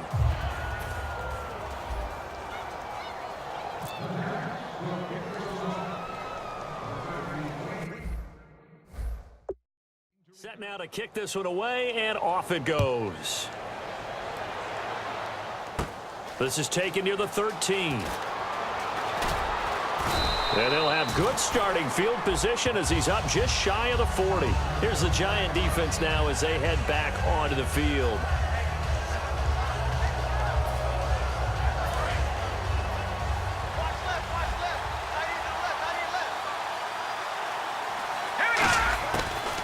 Set now to kick this one away, and off it goes. This is taken near the 13. And they'll have good starting field position as he's up just shy of the 40. Here's the Giant defense now as they head back onto the field.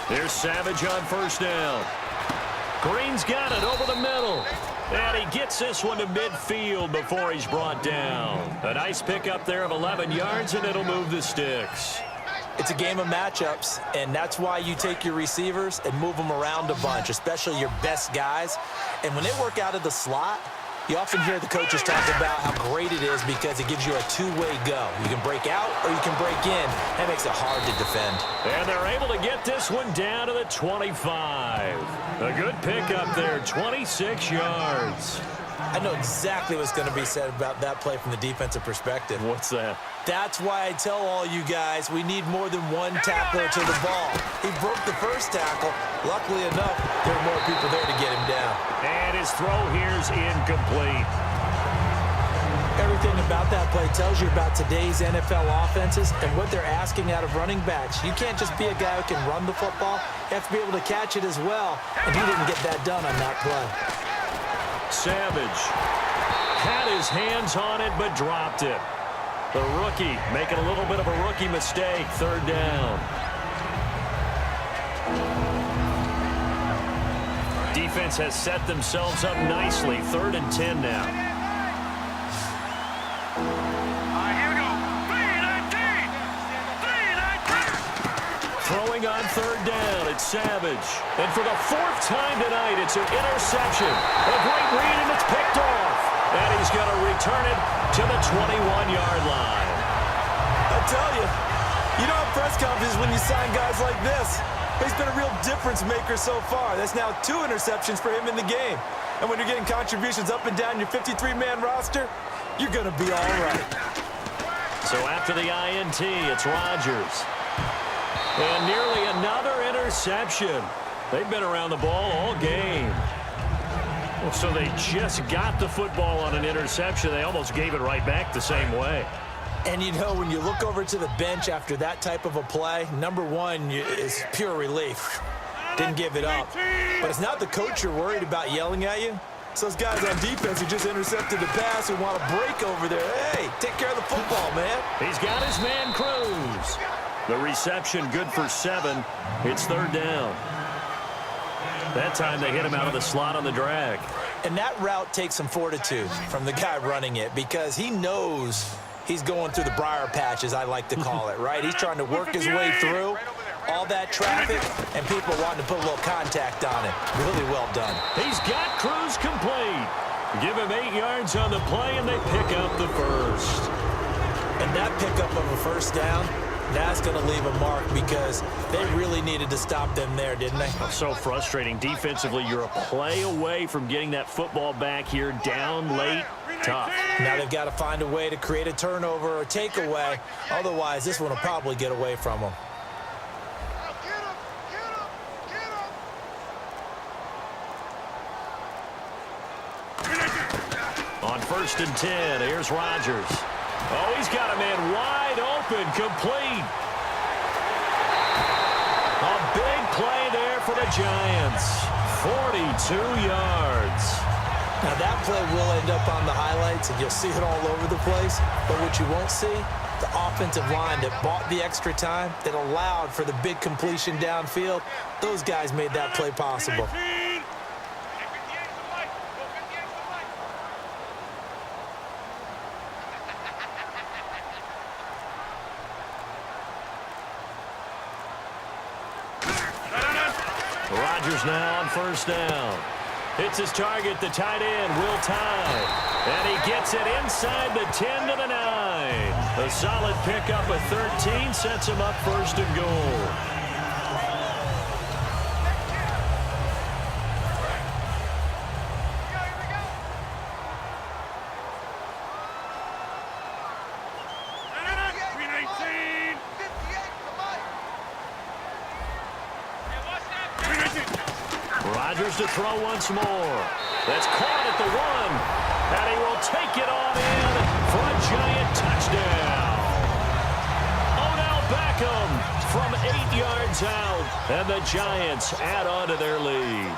Here's Savage on first down. Green's got it over the middle. And he gets this one to midfield before he's brought down. A nice pickup there of 11 yards, and it'll move the sticks. It's a game of matchups, and that's why you take your receivers and move them around a bunch, especially your best guys. And when they work out of the slot, you often hear the coaches talk about how great it is because it gives you a two-way go. You can break out or you can break in. That makes it hard to defend. And they're able to get this one down to the 25. A good pickup there, 26 yards. I know exactly what's going to be said about that play from the defensive perspective. What's that? That's why I tell all you guys we need more than one tackler to the ball. He broke the first tackle. Luckily enough, there are more people there to get him down. And his throw here's incomplete. Every Everything about that play tells you about today's NFL offenses and what they're asking out of running backs. You can't just be a guy who can run the football. You have to be able to catch it as well, and he didn't get that done on that play. Savage had his hands on it but dropped it. The rookie making a little bit of a rookie mistake. Third down. Defense has set themselves up nicely. 3rd and 10 now. Here we go. 3-19. 3-19. Throwing on 3rd down, it's Savage. And for the 4th time tonight, it's an interception. A great read, and it's picked off. And he's going to return it to the 21-yard line. I tell you, you don't have press conferences when you sign guys like this. He's been a real difference maker so far. That's now 2 interceptions for him in the game. And when you're getting contributions up and down your 53-man roster, you're going to be all right. So after the INT, it's Rodgers. And nearly another interception. They've been around the ball all game. So they just got the football on an interception. They almost gave it right back the same way. And you know, when you look over to the bench after that type of a play, number one is pure relief. Didn't give it up. But it's not the coach you're worried about yelling at you. It's those guys on defense who just intercepted the pass who want to break over there. Hey, take care of the football, man. He's got his man Cruz. The reception good for 7. It's 3rd down. That time they hit him out of the slot on the drag. And that route takes some fortitude from the guy running it because he knows he's going through the briar patch, as I like to call it, right? He's trying to work his way through all that traffic and people wanting to put a little contact on it. Really well done. He's got Cruz complete. Give him 8 yards on the play, and they pick up the first. And that pickup of a first down, that's going to leave a mark because they really needed to stop them there, didn't they? So frustrating. Defensively, you're a play away from getting that football back here down late. Tough. Now they've got to find a way to create a turnover or takeaway. Otherwise, this one will probably get away from them. On 1st and 10, here's Rodgers. Oh, he's got a man wide open, complete. A big play there for the Giants. 42 yards. Now that play will end up on the highlights, and you'll see it all over the place. But what you won't see, the offensive line that bought the extra time, that allowed for the big completion downfield, those guys made that play possible. Rodgers now on 1st down. Hits his target, the tight end, Will Tye. And he gets it inside the 10 to the 9. A solid pickup of 13 sets him up 1st and goal. Rodgers to throw once more. That's caught at the 1. And he will take it on in for a Giant touchdown. Odell Beckham from 8 yards out. And the Giants add on to their lead.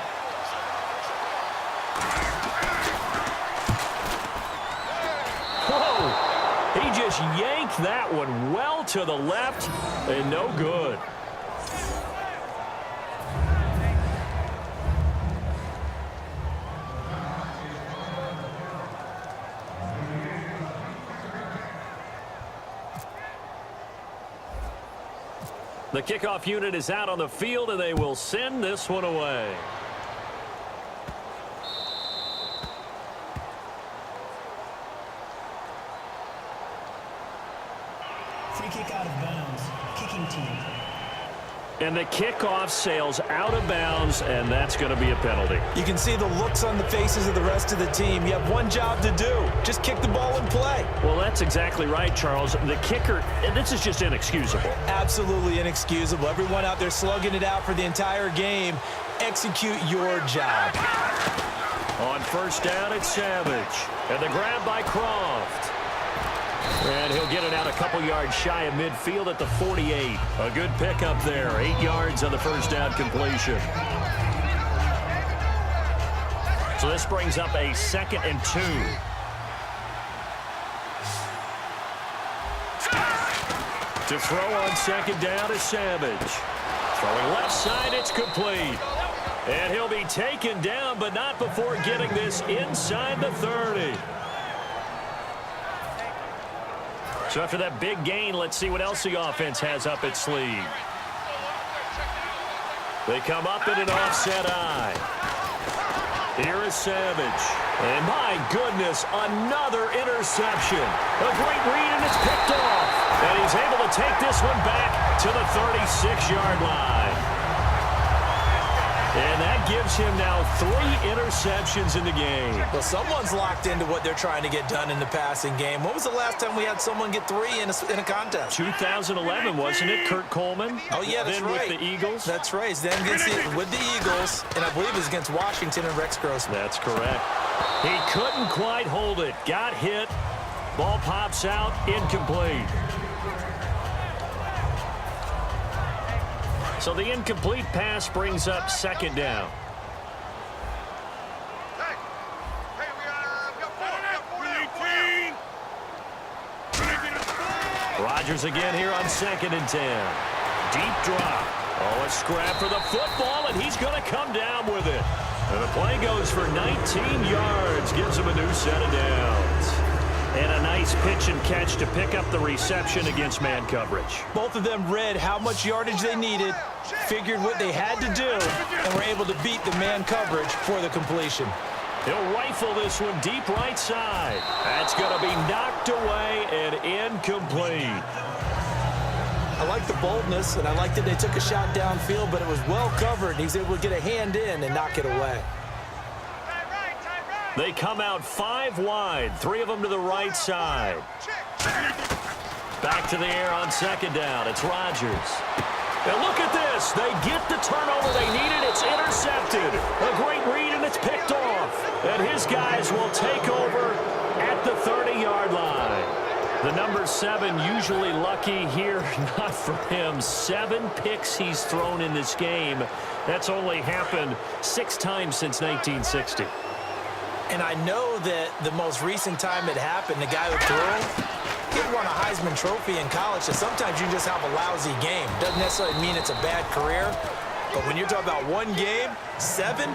Whoa! He just yanked that one well to the left and no good. The kickoff unit is out on the field, and they will send this one away. Free kick out of bounds. Kicking team. And the kickoff sails out of bounds, and that's going to be a penalty. You can see the looks on the faces of the rest of the team. You have one job to do. Just kick the ball and play. Well, that's exactly right, Charles. The kicker, and this is just inexcusable. Absolutely inexcusable. Everyone out there slugging it out for the entire game. Execute your job. On 1st down, it's Savage. And the grab by Croft. And he'll get it out a couple yards shy of midfield at the 48. A good pickup there. 8 yards on the first down completion. So this brings up a 2nd and 2. To throw on 2nd down is Savage. Throwing left side, it's complete. And he'll be taken down, but not before getting this inside the 30. So after that big gain, let's see what else the offense has up its sleeve. They come up in an offset eye. Here is Savage. And my goodness, another interception. A great read, and it's picked off. And he's able to take this one back to the 36-yard line. And that gives him now 3 interceptions in the game. Well, someone's locked into what they're trying to get done in the passing game. When was the last time we had someone get 3 in a contest? 2011, wasn't it, Kurt Coleman? Oh, yeah, that's then right. With the Eagles? That's right. Then with the Eagles, and I believe it was against Washington and Rex Grossman. That's correct. He couldn't quite hold it. Got hit. Ball pops out. Incomplete. So the incomplete pass brings up 2nd down. Rodgers again here on 2nd and 10. Deep drop. Oh, a scrap for the football, and he's going to come down with it. And the play goes for 19 yards. Gives him a new set of downs. And a nice pitch and catch to pick up the reception against man coverage. Both of them read how much yardage they needed, figured what they had to do, and were able to beat the man coverage for the completion. He'll rifle this one deep right side. That's going to be knocked away and incomplete. I like the boldness, and I like that they took a shot downfield, but it was well covered. He's able to get a hand in and knock it away. They come out 5 wide, 3 of them to the right side. Back to the air on 2nd down. It's Rodgers. And look at this. They get the turnover they needed. It's intercepted. A great read, and it's picked off. And his guys will take over at the 30-yard line. The number 7 usually lucky here. Not for him. 7 picks he's thrown in this game. That's only happened 6 times since 1960. And I know that the most recent time it happened, the guy who threw, he won a Heisman Trophy in college, so sometimes you just have a lousy game. Doesn't necessarily mean it's a bad career, but when you're talking about 1 game, 7,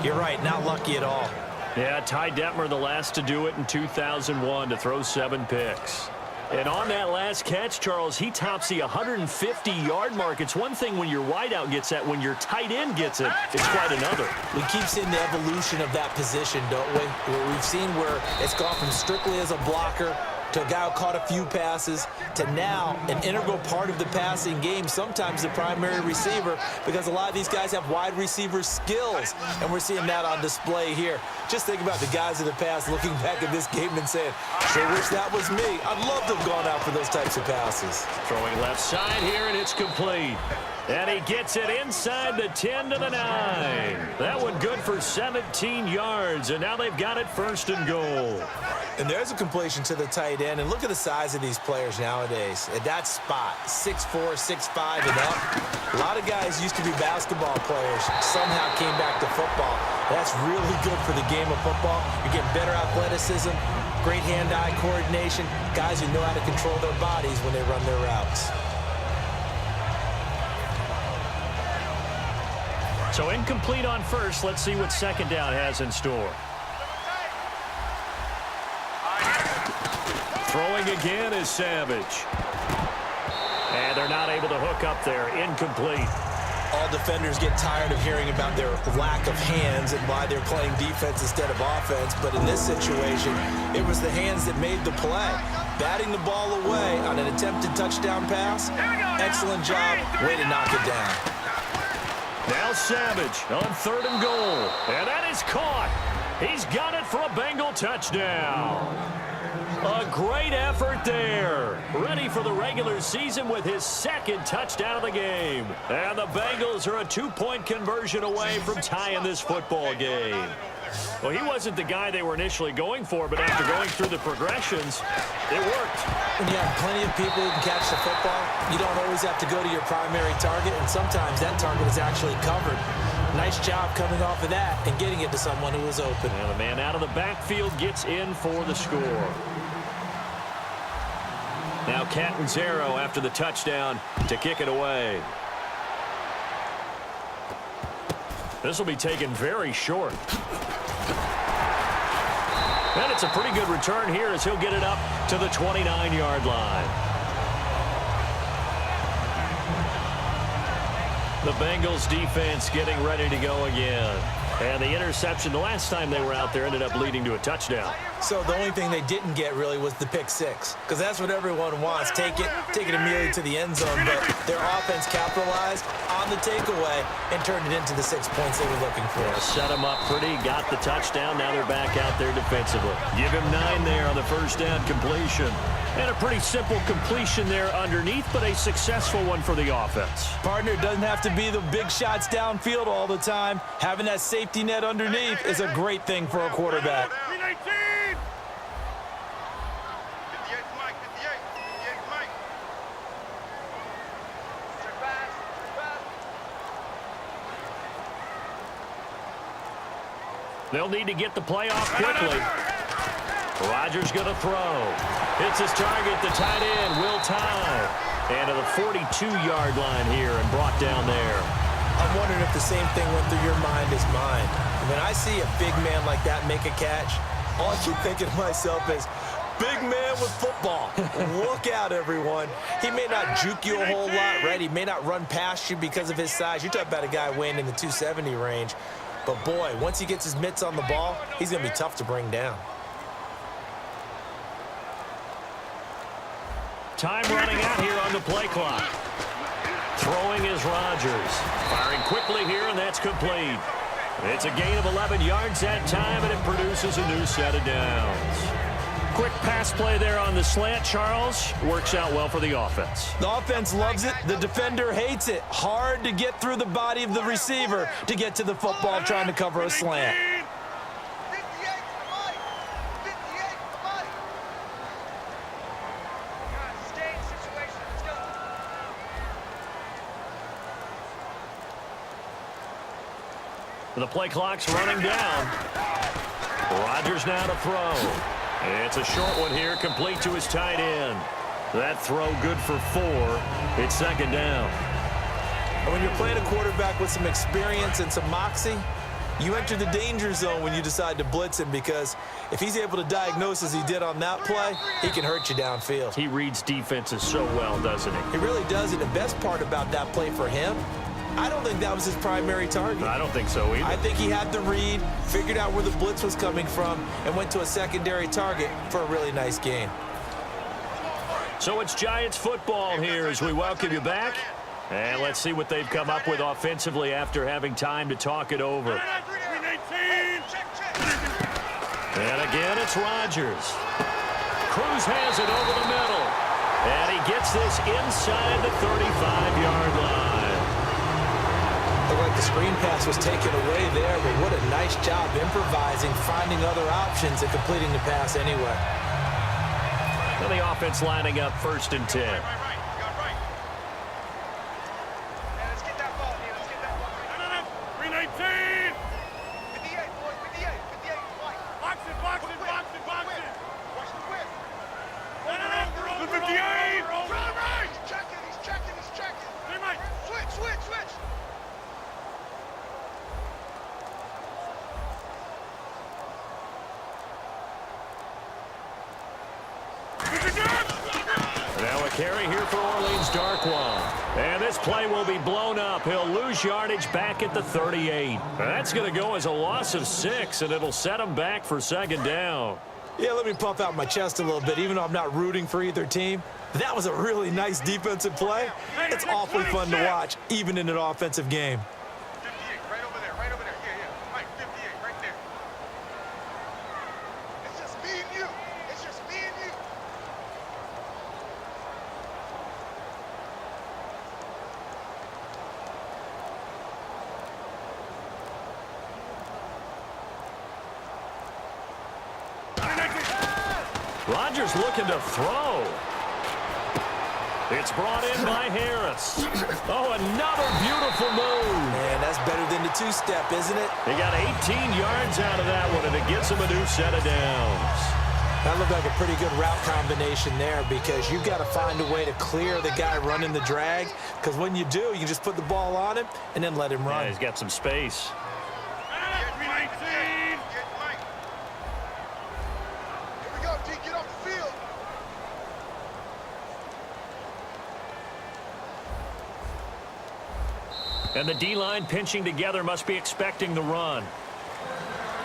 you're right, not lucky at all. Yeah, Ty Detmer, the last to do it in 2001, to throw 7 picks. And on that last catch, Charles, he tops the 150-yard mark. It's one thing when your wideout gets that. When your tight end gets it, it's quite another. We keep seeing the evolution of that position, don't we? We've seen where it's gone from strictly as a blocker to a guy who caught a few passes to now an integral part of the passing game, sometimes the primary receiver, because a lot of these guys have wide receiver skills, and we're seeing that on display here. Just think about the guys in the past looking back at this game and saying, sure wish that was me. I'd love to have gone out for those types of passes. Throwing left side here, and it's complete. And he gets it inside the 10 to the 9. That one good for 17 yards, and now they've got it 1st and goal. And there's a completion to the tight end, and look at the size of these players nowadays. At that spot, 6'4", 6'5", and up. A lot of guys used to be basketball players, somehow came back to football. That's really good for the game of football. You're getting better athleticism, great hand-eye coordination, guys who know how to control their bodies when they run their routes. So incomplete on 1st. Let's see what 2nd down has in store. Throwing again is Savage. And they're not able to hook up there. Incomplete. All defenders get tired of hearing about their lack of hands and why they're playing defense instead of offense. But in this situation, it was the hands that made the play. Batting the ball away on an attempted touchdown pass. Excellent job. Way to knock it down. Now Savage on 3rd and goal. And that is caught. He's got it for a Bengal touchdown. A great effort there. Ready for the regular season with his 2nd touchdown of the game. And the Bengals are a 2-point conversion away from tying this football game. Well, he wasn't the guy they were initially going for, but after going through the progressions, it worked. When you have plenty of people who can catch the football, you don't always have to go to your primary target, and sometimes that target is actually covered. Nice job coming off of that and getting it to someone who was open. And the man out of the backfield gets in for the score. Now Catanzaro after the touchdown to kick it away. This will be taken very short. And it's a pretty good return here as he'll get it up to the 29-yard line. The Bengals defense getting ready to go again. And the interception the last time they were out there ended up leading to a touchdown. So the only thing they didn't get really was the pick six, because that's what everyone wants. Take it immediately to the end zone, but their offense capitalized on the takeaway and turned it into the 6 points they were looking for. Yeah, set them up pretty, got the touchdown. Now they're back out there defensively. Give him 9 there on the first down completion. And a pretty simple completion there underneath, but a successful one for the offense. Partner, doesn't have to be the big shots downfield all the time. Having that safety net underneath is a great thing for a quarterback. 319! 58 Mike, 58 Mike. Check pass. They'll need to get the play off quickly. Rodgers going to throw. Hits his target, the tight end, Will Tye. And to the 42-yard line here and brought down there. I'm wondering if the same thing went through your mind as mine. When I see a big man like that make a catch, all I keep thinking to myself is, big man with football. Look out, everyone. He may not juke you a whole lot, right? He may not run past you because of his size. You're talking about a guy weighing in the 270 range. But, boy, once he gets his mitts on the ball, he's going to be tough to bring down. Time running out here on the play clock. Throwing is Rodgers. Firing quickly here, and that's complete. It's a gain of 11 yards that time, and it produces a new set of downs. Quick pass play there on the slant, Charles. Works out well for the offense. The offense loves it. The defender hates it. Hard to get through the body of the receiver to get to the football trying to cover a slant. 58 Mike. 58 Mike. Stay in situation. Let's go. The play clock's running down. Rodgers now to throw. It's a short one here, complete to his tight end. That throw good for 4. It's second down. And when you're playing a quarterback with some experience and some moxie, you enter the danger zone when you decide to blitz him, because if he's able to diagnose as he did on that play, he can hurt you downfield. He reads defenses so well, doesn't he? He really does, and the best part about that play for him, I don't think that was his primary target. I don't think so either. I think he had the read, figured out where the blitz was coming from, and went to a secondary target for a really nice gain. So it's Giants football here as we welcome you back. And let's see what they've come up with offensively after having time to talk it over. And again, it's Rodgers. Cruz has it over the middle. And he gets this inside the 35-yard line. Looked like the screen pass was taken away there, but what a nice job improvising, finding other options, and completing the pass anyway. And the offense lining up 1st and 10. Let's get that ball here. Let's get that ball. 319. 58 boys. 58 Mike. Box it. Watch the whip. The 58. Right. He's checking. Hey, Mike. Switch. Now a carry here for Orleans Darkwan. And this play will be blown up. He'll lose yardage back at the 38. That's going to go as a loss of 6, and it'll set him back for second down. Yeah, let me puff out my chest a little bit, even though I'm not rooting for either team. That was a really nice defensive play. It's awfully fun to watch, even in an offensive game. 58 right over there. Yeah. Mike, 58 right there. It's just me and you. Rodgers looking to throw. It's brought in by Harris. Oh, another beautiful move. Man, that's better than the two-step, isn't it? He got 18 yards out of that one, and it gets him a new set of downs. That looked like a pretty good route combination there because you've got to find a way to clear the guy running the drag, because when you do, you can just put the ball on him and then let him run. Yeah, he's got some space. And the D-line pinching together must be expecting the run.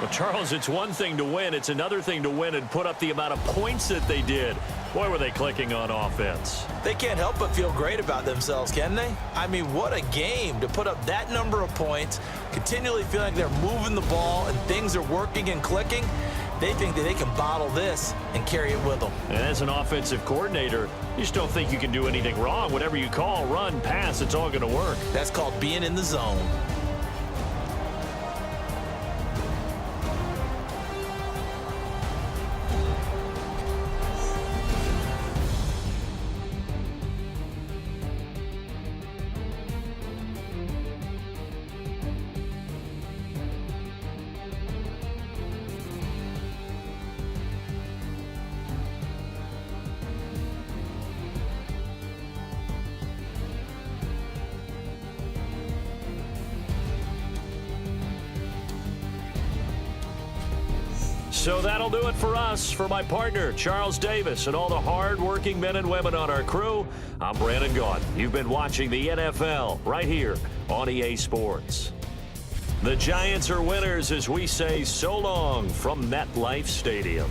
Well, Charles, it's one thing to win. It's another thing to win and put up the amount of points that they did. Boy, were they clicking on offense. They can't help but feel great about themselves, can they? I mean, what a game to put up that number of points, continually feel like they're moving the ball and things are working and clicking. They think that they can bottle this and carry it with them. And as an offensive coordinator, you just don't think you can do anything wrong. Whatever you call, run, pass, it's all going to work. That's called being in the zone. So that'll do it for us. For my partner, Charles Davis, and all the hard-working men and women on our crew, I'm Brandon Gaudin. You've been watching the NFL right here on EA Sports. The Giants are winners as we say so long from MetLife Stadium.